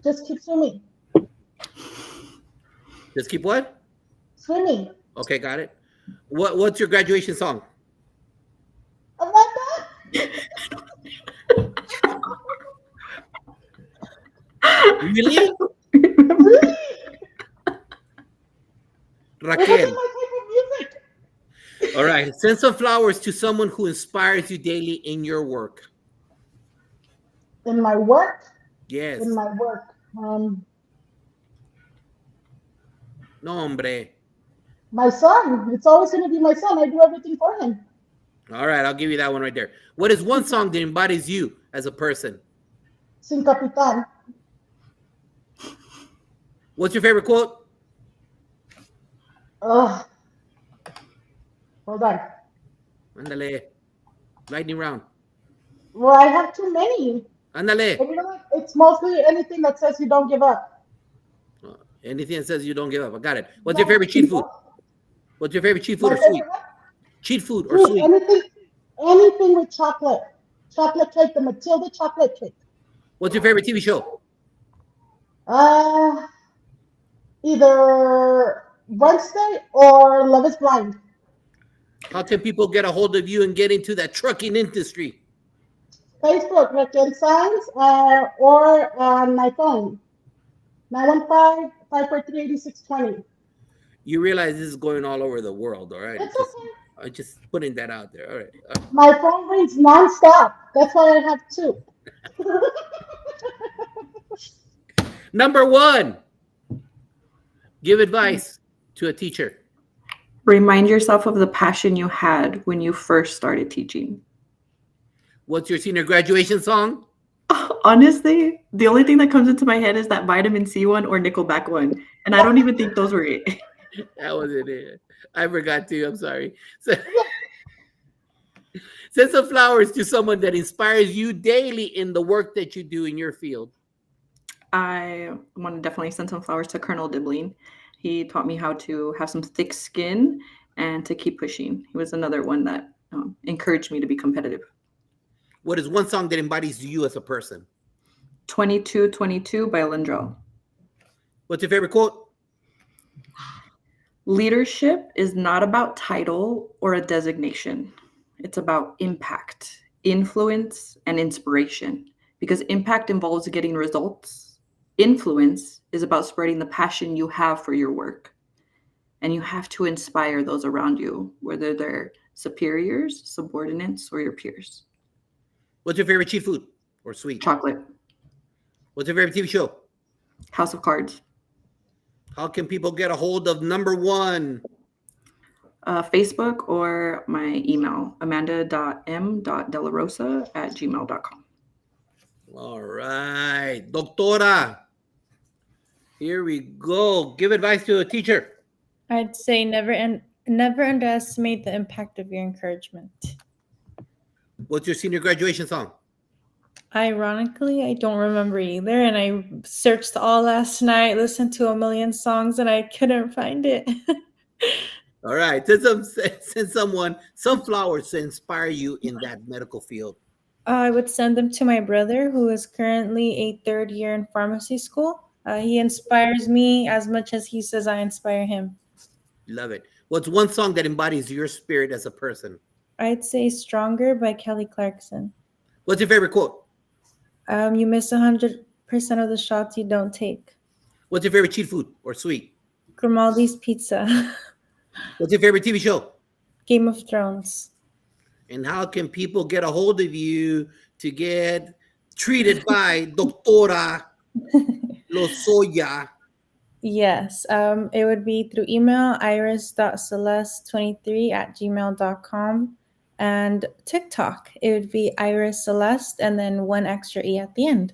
just keep swimming. Just keep what? Swimming. Okay, got it. What's your graduation song? Amanda? Really? Really? It wasn't Raquel. my type of music. All right. Send some flowers to someone who inspires you daily in your work. In my work? Yes. In my work. No, hombre. My son. It's always going to be my son. I do everything for him. All right. I'll give you that one right there. What is one song that embodies you as a person? Sin Capitan. What's your favorite quote? Ugh. Hold on. Ándale. Lightning round. Well, I have too many. Ándale. And you know what? It's mostly anything that says you don't give up. Anything that says you don't give up. I got it. What's your favorite cheat food? What's your favorite cheat food My or sweet? favorite what? Cheat food or Dude, sweet? anything with chocolate. Chocolate cake, the Matilda chocolate cake. What's your favorite TV show? Either Wednesday or Love is Blind. How can people get a hold of you and get into that trucking industry? Facebook, Raquel Signs, or on my phone, 915-543-8620. You realize this is going all over the world, all right? It's okay. I'm just putting that out there. All right. My phone rings nonstop. That's why I have two. Number one, give advice to a teacher. Remind yourself of the passion you had when you first started teaching. What's your senior graduation song? Honestly, the only thing that comes into my head is that Vitamin C one or Nickelback one. And I don't even think those were it. That wasn't it. I forgot to. I'm sorry. So, send some flowers to someone that inspires you daily in the work that you do in your field. I want to definitely send some flowers to Colonel Dibbling. He taught me how to have some thick skin and to keep pushing. He was another one that encouraged me to be competitive. What is one song that embodies you as a person? 2222 by Lindrell. What's your favorite quote? Leadership is not about title or a designation. It's about impact, influence, and inspiration. Because impact involves getting results. Influence is about spreading the passion you have for your work. And you have to inspire those around you, whether they're superiors, subordinates, or your peers. What's your favorite cheap food or sweet? Chocolate. What's your favorite TV show? House of Cards. How can people get a hold of number one? Facebook or my email, amanda.m.delarosa@gmail.com. All right. Doctora. Here we go. Give advice to a teacher. I'd say never underestimate the impact of your encouragement. What's your senior graduation song? Ironically, I don't remember either, and I searched all last night, listened to a million songs, and I couldn't find it. All right. Send someone some flowers to inspire you in that medical field. I would send them to my brother, who is currently a third year in pharmacy school. He inspires me as much as he says I inspire him. Love it. What's one song that embodies your spirit as a person? I'd say Stronger by Kelly Clarkson. What's your favorite quote? You miss 100% of the shots you don't take. What's your favorite cheat food or sweet? Grimaldi's Pizza. What's your favorite TV show? Game of Thrones. And how can people get a hold of you to get treated by Doctora Lozoya? Yes, it would be through email, iris.celeste23@gmail.com, and TikTok. It would be Iris Celeste and then one extra E at the end.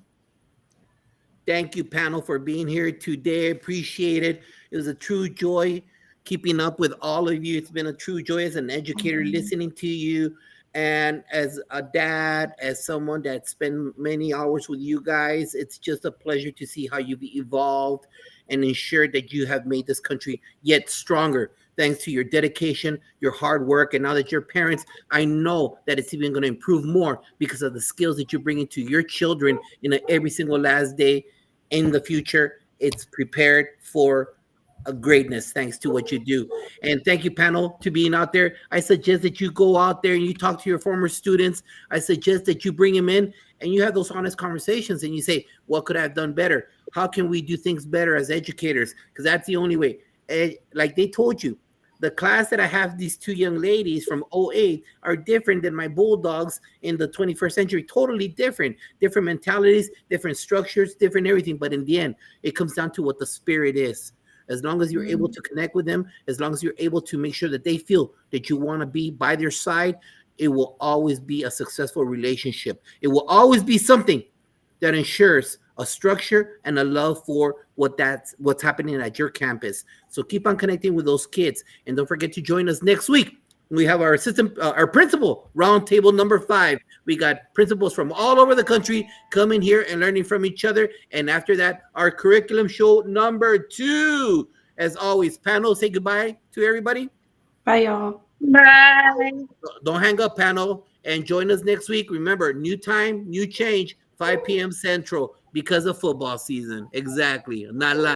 Thank you, panel, for being here today. Appreciate it. It was a true joy keeping up with all of you. It's been a true joy as an educator listening to you, and as a dad, as someone that spent many hours with you guys. It's just a pleasure to see how you've evolved and ensure that you have made this country yet stronger thanks to your dedication, your hard work, and now that you're parents, I know that it's even going to improve more because of the skills that you're bringing to your children in every single last day in the future. It's prepared for a greatness thanks to what you do. And thank you, panel, to being out there. I suggest that you go out there and you talk to your former students. I suggest that you bring them in and you have those honest conversations and you say, what could I have done better? How can we do things better as educators? Because that's the only way. Like they told you, the class that I have these two young ladies from '08 are different than my bulldogs in the 21st century. Totally different mentalities, different structures, different everything. But in the end, it comes down to what the spirit is. As long as you're able to connect with them, as long as you're able to make sure that they feel that you want to be by their side, it will always be a successful relationship. It will always be something that ensures a structure and a love for what's happening at your campus. So keep on connecting with those kids, and don't forget to join us next week. We have our our principal roundtable number 5. We got principals from all over the country coming here and learning from each other. And after that, our curriculum show number 2. As always, panel, say goodbye to everybody. Bye, y'all. Bye. Don't hang up, panel, and join us next week. Remember, new time, new change, 5 p.m. Central because of football season. Exactly. Not lying.